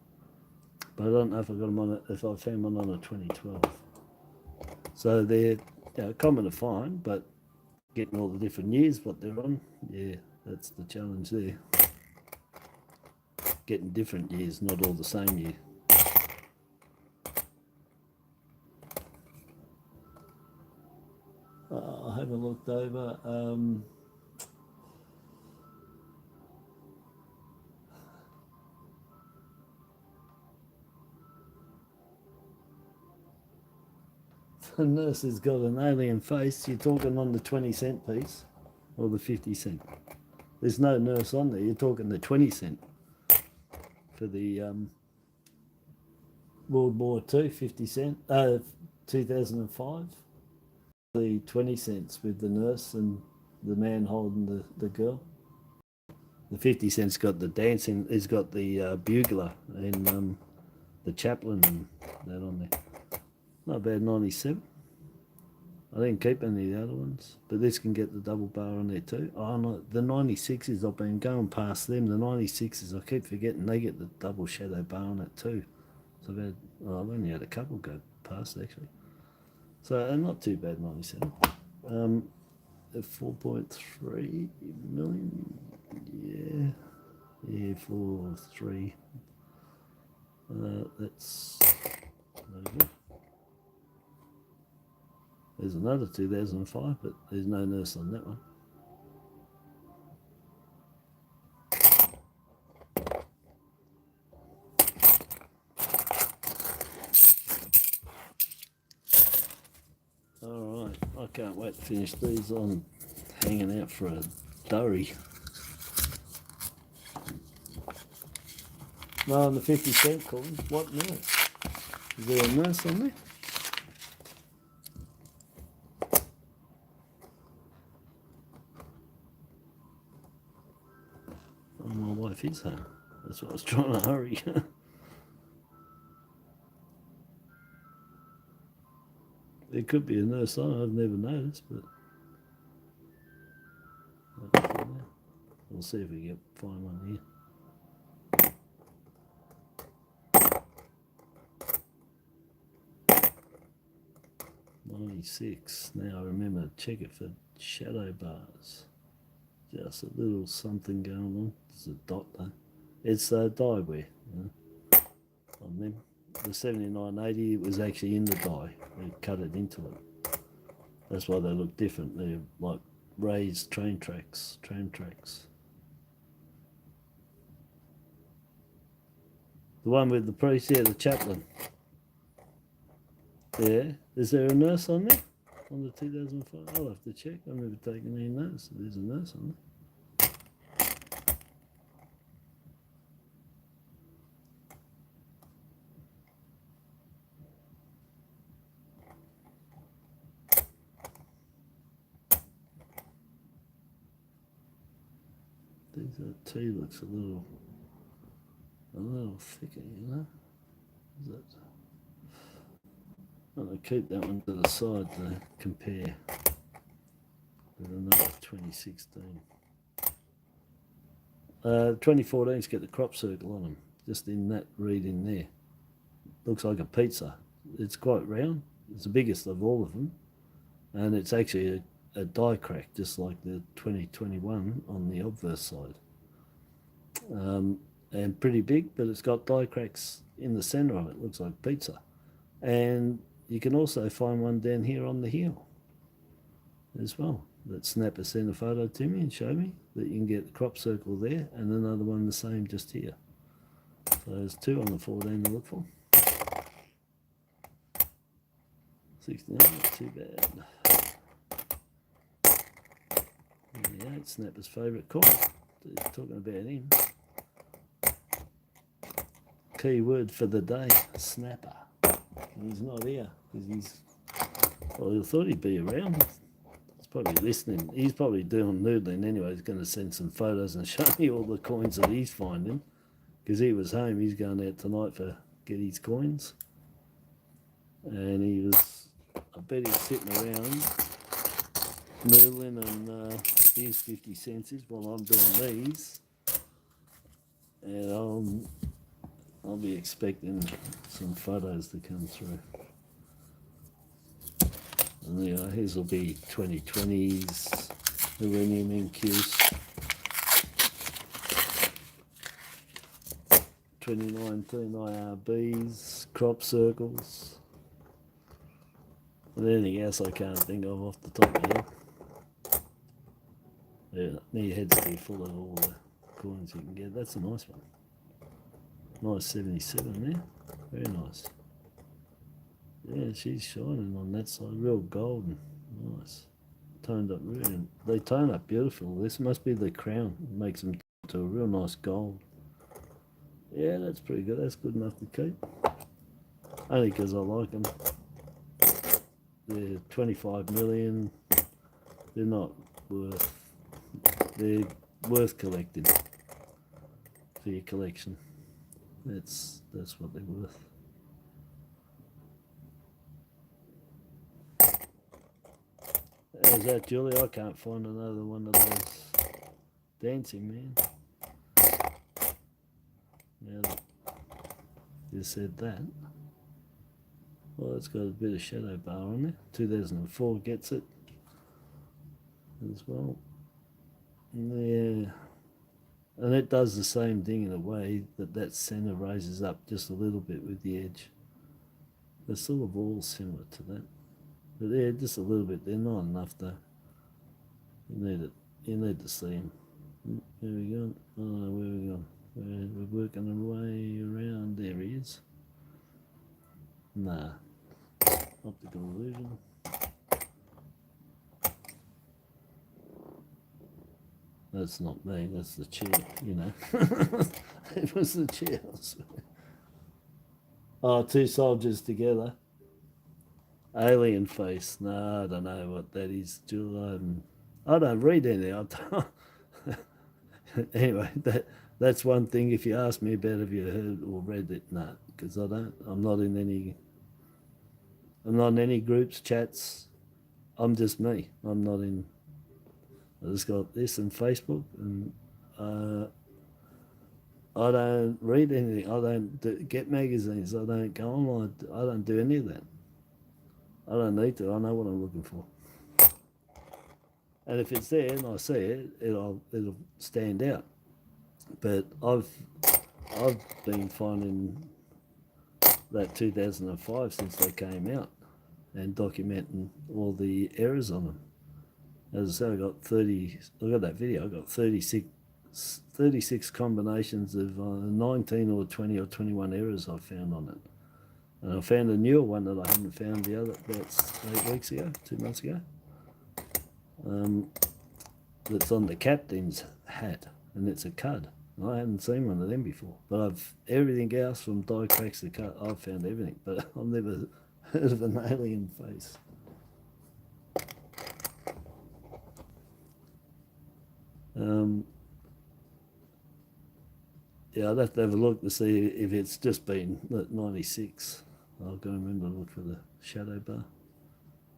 But I don't know if I got them on if I found one on a 2012. So they're common to find, but getting all the different years what they're on, yeah, that's the challenge there. Getting different years, not all the same year. I haven't looked over. The nurse has got an alien face. You're talking on the 20-cent piece or the 50-cent? There's no nurse on there. You're talking the 20-cent for the World War II 50-cent, 2005. The 20 cents with the nurse and the man holding the girl. The 50 cents got the dancing, it's got the bugler and the chaplain and that on there. Not bad, 97. I didn't keep any of the other ones, but this can get the double bar on there too. Oh no, the 96s, I've been going past them. The 96s, I keep forgetting they get the double shadow bar on it too. So I've only had a couple go past actually. So not too bad, 97. 4.3 million, yeah, 4.3. That's no good. There's another 2005, but there's no nurse on that one. can't wait to finish these. I'm hanging out for a durry. No, on the 50-cent coin. What nurse? Is there a nurse on there? Oh, my wife is home. That's what I was trying to hurry. There could be a nurse on. I've never noticed, but we'll see if we can find one here. 96. Now I remember to check it for shadow bars. Just a little something going on. There's a dot though. It's dyeware, you know, on them. The 7980 was actually in the dye. They cut it into it. That's why they look different. They're like raised train tracks. The one with the priest, yeah, the chaplain. Yeah. Is there a nurse on there? On the 2005? I'll have to check. I've never taken any notice. There's a nurse on there. That tea looks a little thicker, you know. Is that? I'll keep that one to the side to compare with another 2016. 2014's get the crop circle on them, just in that reed in there. Looks like a pizza. It's quite round. It's the biggest of all of them, and it's actually a die crack, just like the 2021 on the obverse side. And pretty big, but it's got die cracks in the center of it. Looks like pizza. And you can also find one down here on the heel as well. That Snapper sent a photo to me and showed me that you can get the crop circle there and another one the same just here. So there's two on the 14 to look for. 69, not too bad. 98, Snapper's favourite coin. Talking about him. Key word for the day, Snapper. He's not here because well, I thought he'd be around. He's probably listening. He's probably doing noodling anyway. He's going to send some photos and show me all the coins that he's finding because he was home. He's going out tonight for get his coins. And he was, I bet he's sitting around noodling and here's 50 cents while I'm doing these. And I'll be expecting some photos to come through. And his will be 2020s, Millennium NQs, 2019 IRBs, crop circles. But anything else I can't think of off the top of my head. Yeah, my head's still full of all the coins you can get. That's a nice one. Nice 77 there. Very nice. Yeah, she's shining on that side. Real golden. Nice. Toned up really. They tone up beautiful. This must be the crown. It makes them to a real nice gold. Yeah, that's pretty good. That's good enough to keep. Only because I like them. They're 25 million. They're not worth. They're worth collecting for your collection. That's what they're worth. How's that, Julie? I can't find another one of those dancing, man. Now that you said that. Well, it's got a bit of shadow bar on there. 2004 gets it as well. Yeah. And it does the same thing in a way that center raises up just a little bit with the edge. They're sort of all similar to that. But yeah, just a little bit. They're not enough though. You need to see them. Where we going? I don't know where we're going. We're working our way around. There he is. Nah. Optical illusion. That's not me, that's the chair, you know. It was the chair. Oh, two soldiers together. Alien face. No, I don't know what that is, Jill. I don't read any. Anyway, that's one thing. If you ask me about have you heard or read it, no, because I don't. I'm not in any groups, chats. I'm just me. I'm not in. I just got this and Facebook, and I don't read anything. I don't get magazines. I don't go online. I don't do any of that. I don't need to. I know what I'm looking for. And if it's there and I see it, it'll stand out. But I've been finding that 2005 since they came out and documenting all the errors on them. As I said, I got that video. I got 36 combinations of 19 or 20 or 21 errors I found on it. And I found a newer one that I hadn't found about 8 weeks ago, 2 months ago. That's on the captain's hat, and it's a cud. I hadn't seen one of them before, but I've everything else from die cracks to cut. I've found everything, but I've never heard of an alien face. Yeah, I'd have to have a look to see if it's just been 96. I've got to remember to look for the shadow bar.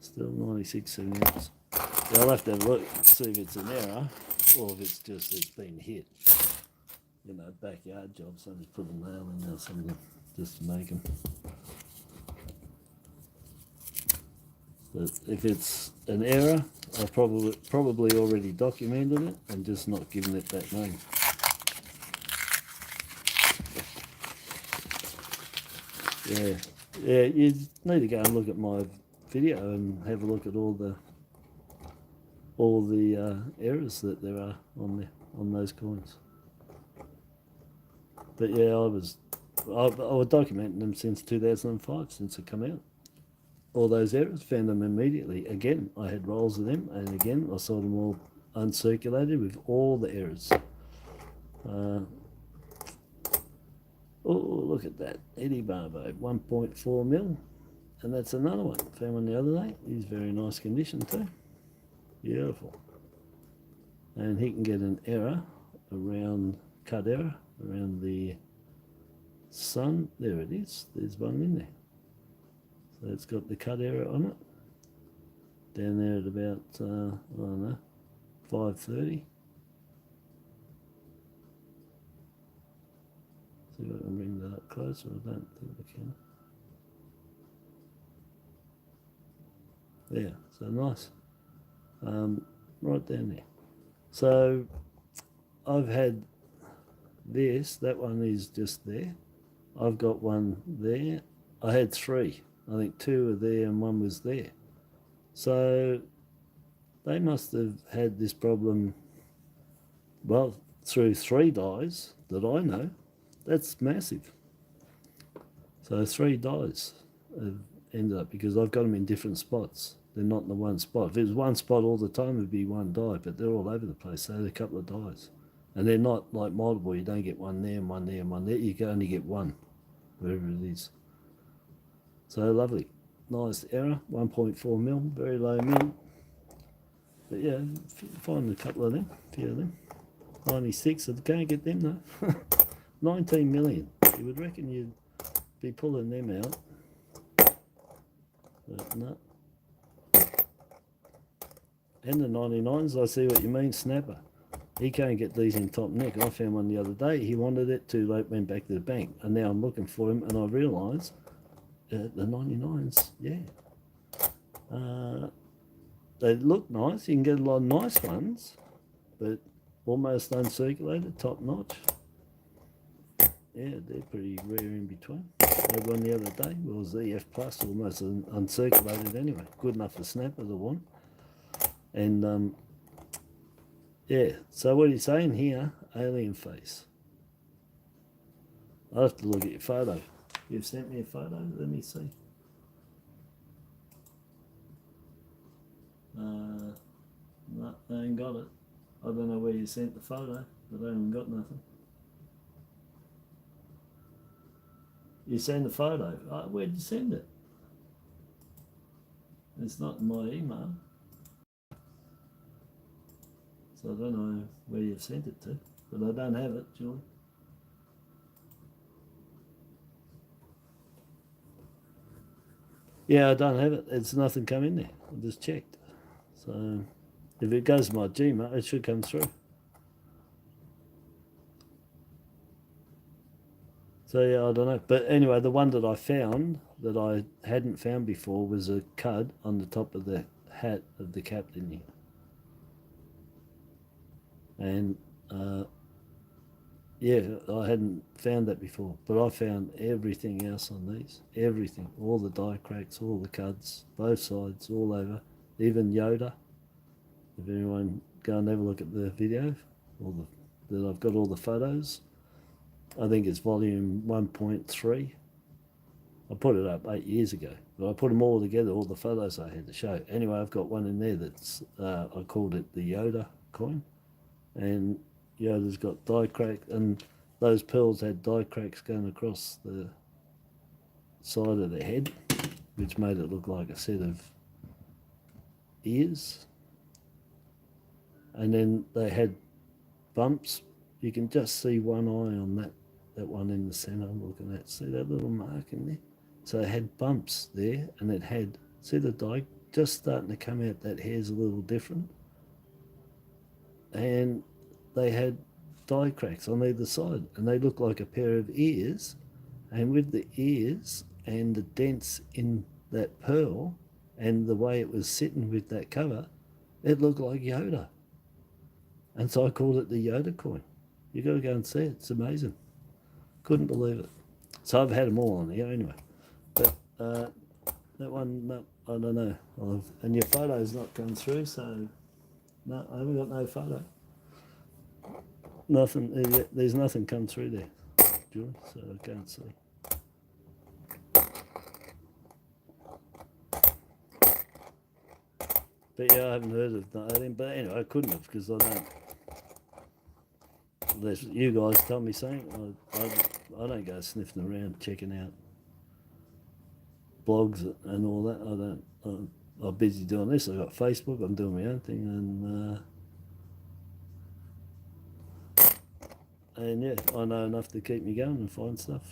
Still 96 seconds. Yeah, I'll have to have a look, see if it's an error or if it's been hit. You know, backyard jobs. I just put a nail in there or something just to make them. But if it's an error, I've probably already documented it and just not given it that name. Yeah, you need to go and look at my video and have a look at all the errors that there are on those coins. But yeah, I was documenting them since 2005, since it come out. All those errors, found them immediately. Again, I had rolls of them, and again, I saw them all uncirculated with all the errors. Oh, look at that. Eddie Barbo, 1.4 mil. And that's another one. Found one the other day. He's very nice condition too. Beautiful. And he can get an error around, cut error, around the sun. There it is. There's one in there. So it's got the cut error on it. Down there at about, I don't know, 5:30. See if I can bring that up closer. I don't think I can. Yeah, so nice. Right down there. So I've had this. That one is just there. I've got one there. I had 3. I think 2 were there and 1 was there. So they must have had this problem, well, through 3 dies that I know. That's massive. So 3 dies have ended up, because I've got them in different spots. They're not in the one spot. If it was one spot all the time, it'd be 1 die, but they're all over the place. So they're a couple of dies. And they're not like multiple. You don't get 1 there and 1 there and 1 there. You can only get 1, wherever it is. So lovely. Nice error, 1.4 mil, very low mil. But yeah, find a couple of them, a few of them. 96, I can't get them though. 19 million. You would reckon you'd be pulling them out. But no. And the 99s, I see what you mean, snapper. He can't get these in top neck. I found one the other day. He wanted it, too late, went back to the bank. And now I'm looking for him, and I realise the 99s, yeah. They look nice. You can get a lot of nice ones, but almost uncirculated, top notch. Yeah, they're pretty rare in between. I had one the other day. Well, it was EF Plus, almost uncirculated anyway. Good enough for snappers, I want. And yeah, so what are you saying here? Alien face. I'll have to look at your photo. You've sent me a photo? Let me see. No, I ain't got it. I don't know where you sent the photo, but I haven't got nothing. You send the photo. Where'd you send it? It's not in my email. So I don't know where you've sent it to, but I don't have it, Julie. Yeah, I don't have it. It's nothing come in there. I just checked. So if it goes to my Gmail, it should come through. So yeah, I don't know. But anyway, the one that I found that I hadn't found before was a cud on the top of the hat of the captain here. And yeah, I hadn't found that before, but I found everything else on these. Everything, all the die cracks, all the cuds, both sides, all over, even Yoda. If anyone go and have a look at the video, that I've got all the photos. I think it's volume 1.3. I put it up 8 years ago, but I put them all together, all the photos I had to show. Anyway, I've got one in there that's, I called it the Yoda coin. And Yoda's got die crack, and those pearls had die cracks going across the side of the head, which made it look like a set of ears. And then they had bumps. You can just see one eye on that one in the center I'm looking at. See that little mark in there? So it had bumps there, and it had, see the die just starting to come out, that hair's a little different. And they had die cracks on either side, and they looked like a pair of ears. And with the ears and the dents in that pearl and the way it was sitting with that cover, it looked like Yoda. And so I called it the Yoda coin. You got to go and see it. It's amazing. Couldn't believe it. So I've had them all on here anyway. But that one, no, I don't know. And your photo's not come through, so no, I haven't got no photo. Nothing. There's nothing come through there, Julie, so I can't see. But yeah, I haven't heard of that. But anyway, I couldn't have, because I don't. Unless you guys tell me something, I don't go sniffing around checking out blogs and all that. I don't. I'm busy doing this. I've got Facebook. I'm doing my own thing, and yeah, I know enough to keep me going and find stuff.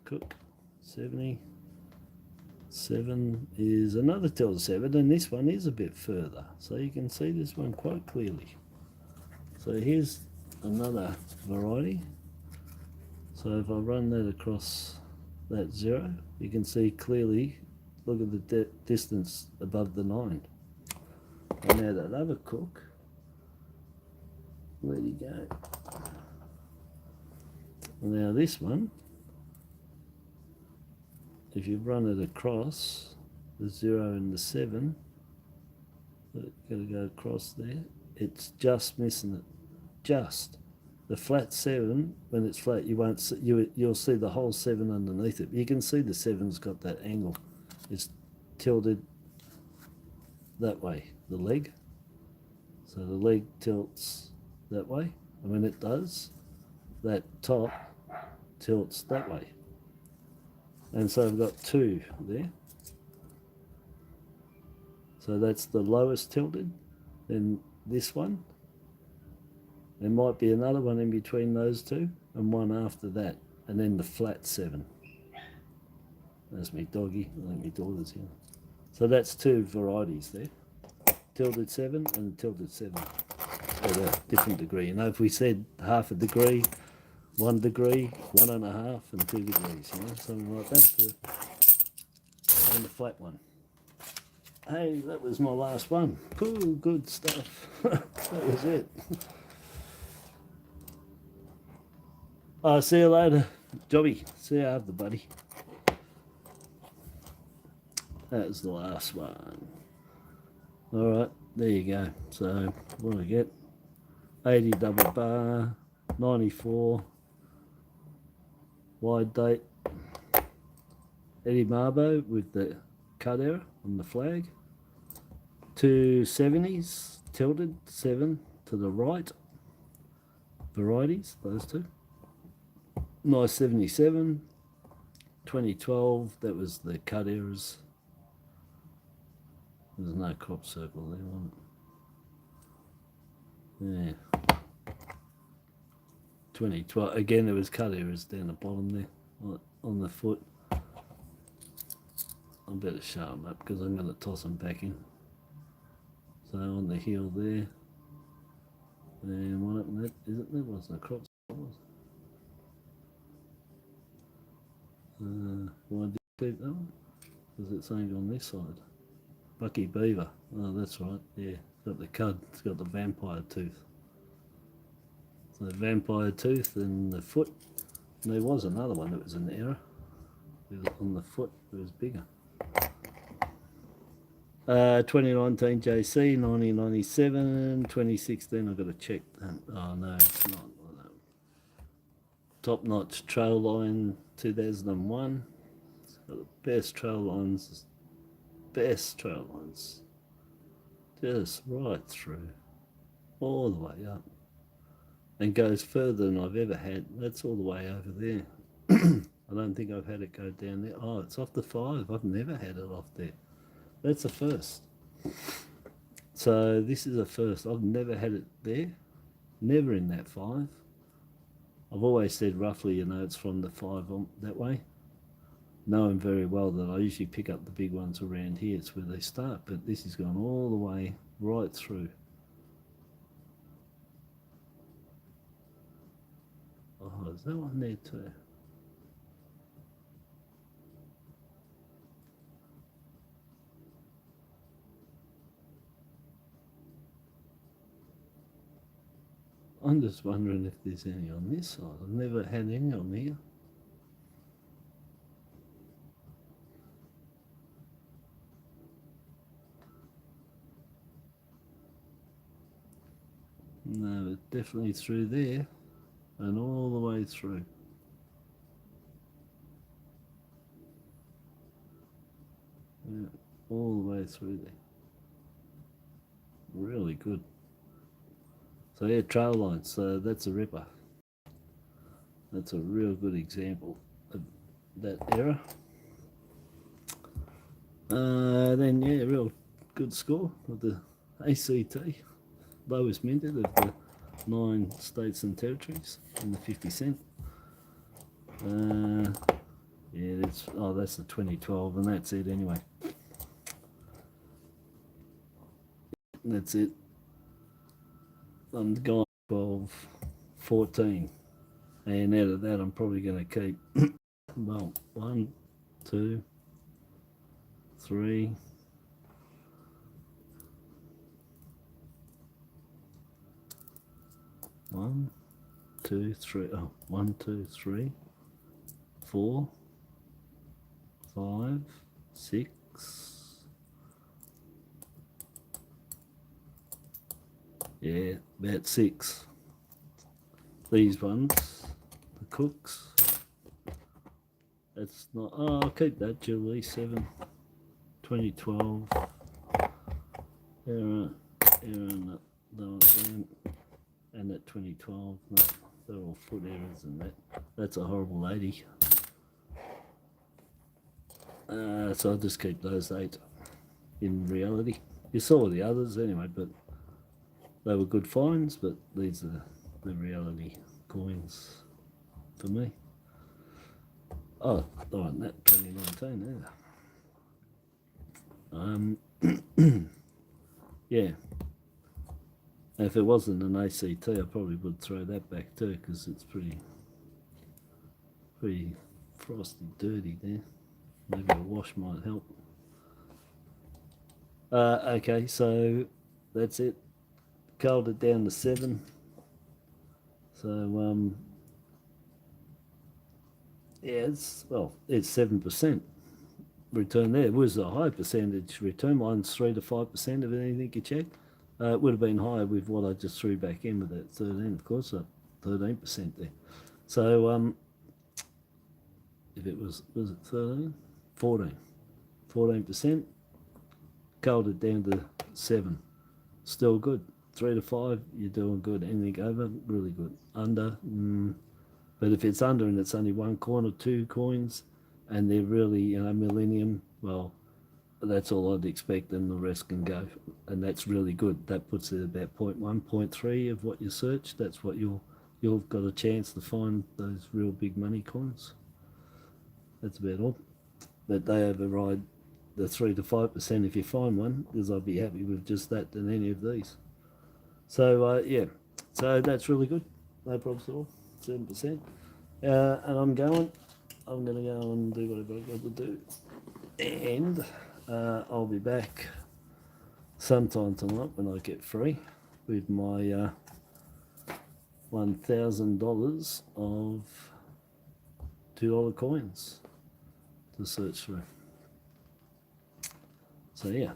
Cook 70. 7 is another Tilda 7, and this one is a bit further, so you can see this one quite clearly. So here's another variety. So if I run that across that 0, you can see clearly, look at the distance above the 9. And now that other cook, where'd he go? Now this one, if you run it across the 0 and the 7, got to go across there, it's just missing it. Just. The flat 7, when it's flat, you won't see, you'll see the whole 7 underneath it. You can see the 7's got that angle. It's tilted that way, the leg. So the leg tilts that way, and when it does, that top tilts that way. And so I've got 2 there. So that's the lowest tilted. Then this one. There might be another one in between those 2, and one after that. And then the flat 7. That's me doggy. I think my daughter's here. So that's 2 varieties there. Tilted 7 and tilted 7. At a different degree. You know, if we said half a degree, 1 degree, 1.5, and 2 degrees, you know, something like that. And the flat one. Hey, that was my last one. Cool, good stuff. That was it. I'll see you later, Jobby. See you after, buddy. That was the last one. Alright, there you go. So, what do I get? 80 double bar, 94. Wide date, Eddie Marbo with the cut error on the flag. 270s tilted 7 to the right. Varieties, those two. Nice 77. 2012, that was the cut errors. There's no crop circle there, wasn't it? Yeah. 2012, again there was cut errors down the bottom there on the foot. I better show them up because I'm going to toss them back in. So on the heel there, and what happened that? Is it? That wasn't a crop circle. Why did you keep that one? Because it's only on this side. Bucky Beaver. Oh, that's right. Yeah, it's got the cud. It's got the vampire tooth. So the vampire tooth and the foot. And there was another one that was an error. It was on the foot. It was bigger. 2019 JC, 1997, 2016. I've got to check that. Oh no, it's not. Top notch trail line 2001. It's got the best trail lines. Best trail lines. Just right through. All the way up. And goes further than I've ever had. That's all the way over there. I don't think I've had it go down there. Oh, it's off the 5. I've never had it off there. That's a first. So this is a first. I've never had it there. Never in that 5. I've always said roughly, you know, it's from the 5 on that way. Knowing very well that I usually pick up the big ones around here. It's where they start. But this has gone all the way right through. Oh, is that one there too? I'm just wondering if there's any on this side. I've never had any on here. No, it's definitely through there and all the way through. Yeah, all the way through there. Really good. So yeah, trail lines, so that's a ripper. That's a real good example of that error. Then yeah, real good score with the ACT, lowest minted of the 9 states and territories in the 50 cent. Yeah, that's the 2012, and that's it anyway. That's it. I'm going 12, 14, and out of that I'm probably going to keep well 1, 2, 3, 1, 2, 3. Oh, 1, 2, 3, 4, 5, 6. Yeah, about 6. These ones, the Cooks. That's not. Oh, I'll keep that. Jubilee 7, 2012. Error, and that 2012. No, they're all foot errors and that. That's a horrible lady. So I'll just keep those 8 in reality. You saw the others anyway, but they were good finds, but these are the reality coins for me. Oh, that 2019 there. Yeah. If it wasn't an ACT, I probably would throw that back too, because it's pretty frosty, dirty there. Maybe a wash might help. Okay, so that's it. Culled it down to 7. So yeah, it's 7% return there. It was a high percentage return. Mine's 3 to 5% of anything you check. It would have been higher with what I just threw back in with that 13, of course, 13% there. So if it was it 13? 14 14%. Culled it down to 7. Still good. 3 to 5, you're doing good. Anything over, really good. Under, but if it's under and it's only 1 coin or 2 coins, and they're really, you know, millennium, well, that's all I'd expect, and the rest can go. And that's really good. That puts it about 0.1, 0.3 of what you search. That's what you've got a chance to find those real big money coins. That's about all. But they override the 3 to 5% if you find one, because I'd be happy with just that than any of these. So yeah, so that's really good. No problems at all. 7%. And I'm going to go and do whatever I've got to do. And I'll be back sometime tonight when I get free with my $1,000 of $2 coins to search through. So yeah,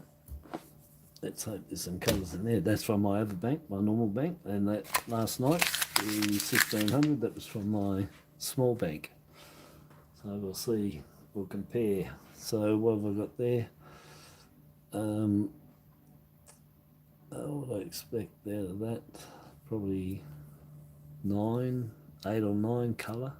let's hope there's some colours in there. That's from my other bank, my normal bank, and that last night, the 1600, that was from my small bank. So we'll see, we'll compare. So what have I got there? What would I expect out of that? Probably 8 or 9 colour.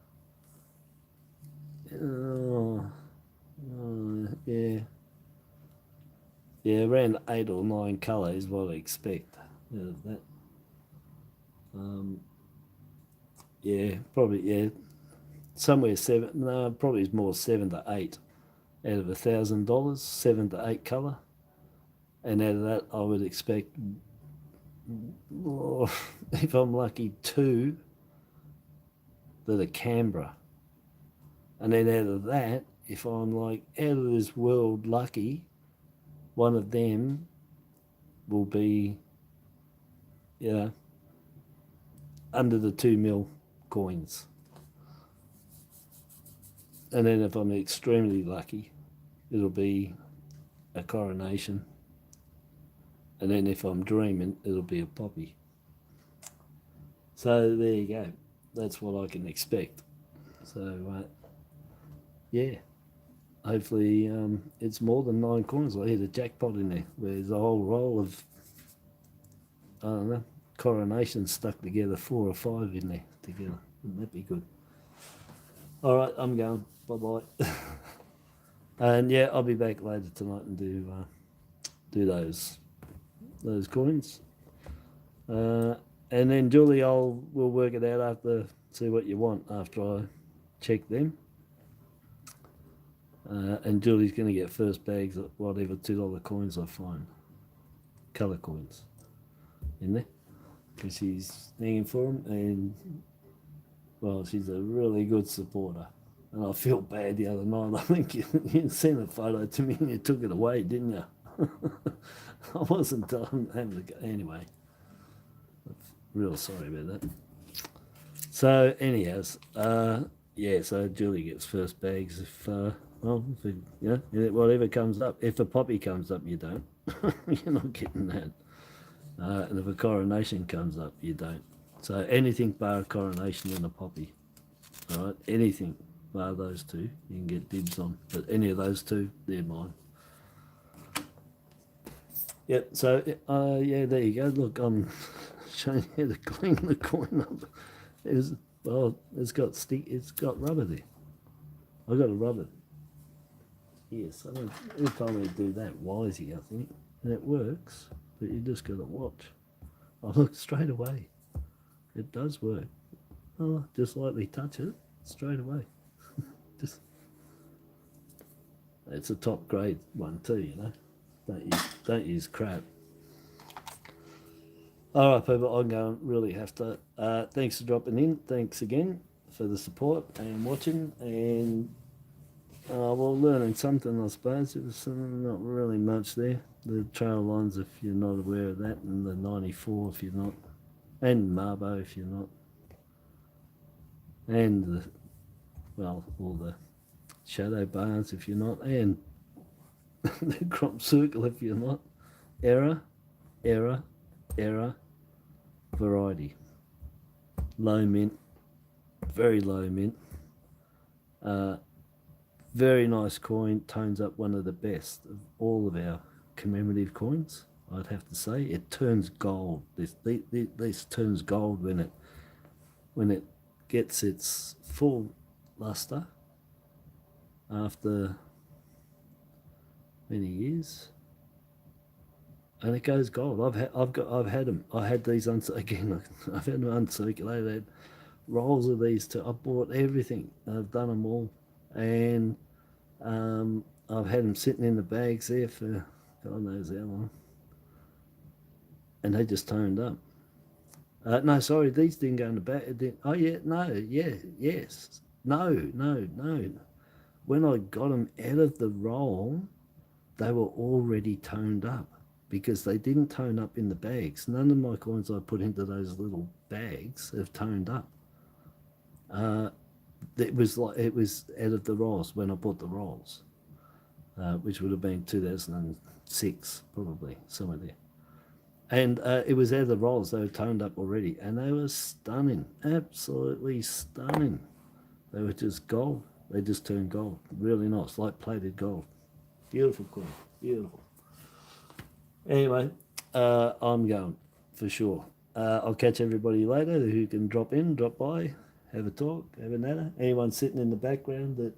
Yeah, around 8 or 9 colour is what I expect out of that. Yeah, probably, yeah, somewhere 7, no, probably more 7 to 8 out of $1,000, 7 to 8 colour. And out of that, I would expect, if I'm lucky, 2 that are Canberra. And then out of that, if I'm like out of this world lucky, one of them will be, you know, under the 2 mil coins. And then if I'm extremely lucky, it'll be a coronation. And then if I'm dreaming, it'll be a poppy. So there you go. That's what I can expect. So yeah, hopefully it's more than 9 coins. I hit a jackpot in there. There's a whole roll of, I don't know, coronations stuck together, 4 or 5 in there together. Wouldn't that be good? All right, I'm going. Bye-bye. And yeah, I'll be back later tonight and do those coins. And then Julie, we'll work it out after, see what you want after I check them. And Julie's going to get first bags of whatever $2 coins I find, colour coins, in there, because she's hanging for them, and well, she's a really good supporter. And I feel bad the other night. I think you sent a photo to me and you took it away, didn't you? I wasn't having to go. Anyway, I'm real sorry about that. So anyhow, yeah, so Julie gets first bags if, well, if it, you know, whatever comes up. If a poppy comes up, you don't. You're not getting that. And if a coronation comes up, you don't. So anything bar a coronation and a poppy. All right, anything bar those 2, you can get dibs on. But any of those 2, they're mine. Yep, so yeah, there you go. Look, I'm showing you how to clean the coin up. Well, it's got rubber there. I've got to rub it. Yes, who told me to do that? Wisey, I think. And it works, but you just got to watch. Oh, look, straight away. It does work. Oh, just lightly touch it, straight away. Just, it's a top grade one too, you know. Don't use crap. All right, people, I'm going to really have to. Thanks for dropping in. Thanks again for the support and watching. And well, learning something, I suppose. It was not really much there. The trail lines, if you're not aware of that, and the 94 if you're not, and Marbo if you're not, and the, well, all the shadow bars if you're not, and the crop circle if you're not. Error, variety. Low mint, very low mint. Very nice coin, tones up one of the best of all of our commemorative coins, I'd have to say. It turns gold. This turns gold when it gets its full luster after many years, and it goes gold. I've had them. I had these again. I've had them uncirculated. Rolls of these too. I bought everything. I've done them all, and I've had them sitting in the bags there for God knows how long, and they just toned up. No, sorry, these didn't go in the bag. Oh yeah, no, yeah, yes, no. When I got them out of the roll, they were already toned up because they didn't tone up in the bags. None of my coins I put into those little bags have toned up. It was out of the rolls when I bought the rolls, which would have been 2006 probably, somewhere there. And it was out of the rolls. They were toned up already, and they were stunning, absolutely stunning. They were just gold. They just turned gold. Really nice, like plated gold. Beautiful coin, beautiful. Anyway, I'm going for sure. I'll catch everybody later who can drop in, drop by, have a talk, have a natter. Anyone sitting in the background that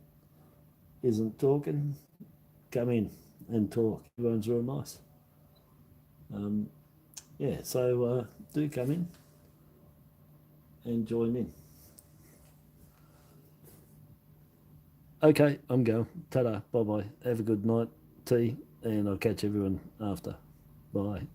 isn't talking, come in and talk. Everyone's real nice. Yeah, so do come in and join in. Okay, I'm going. Ta-da, bye-bye. Have a good night, tea, and I'll catch everyone after. Bye.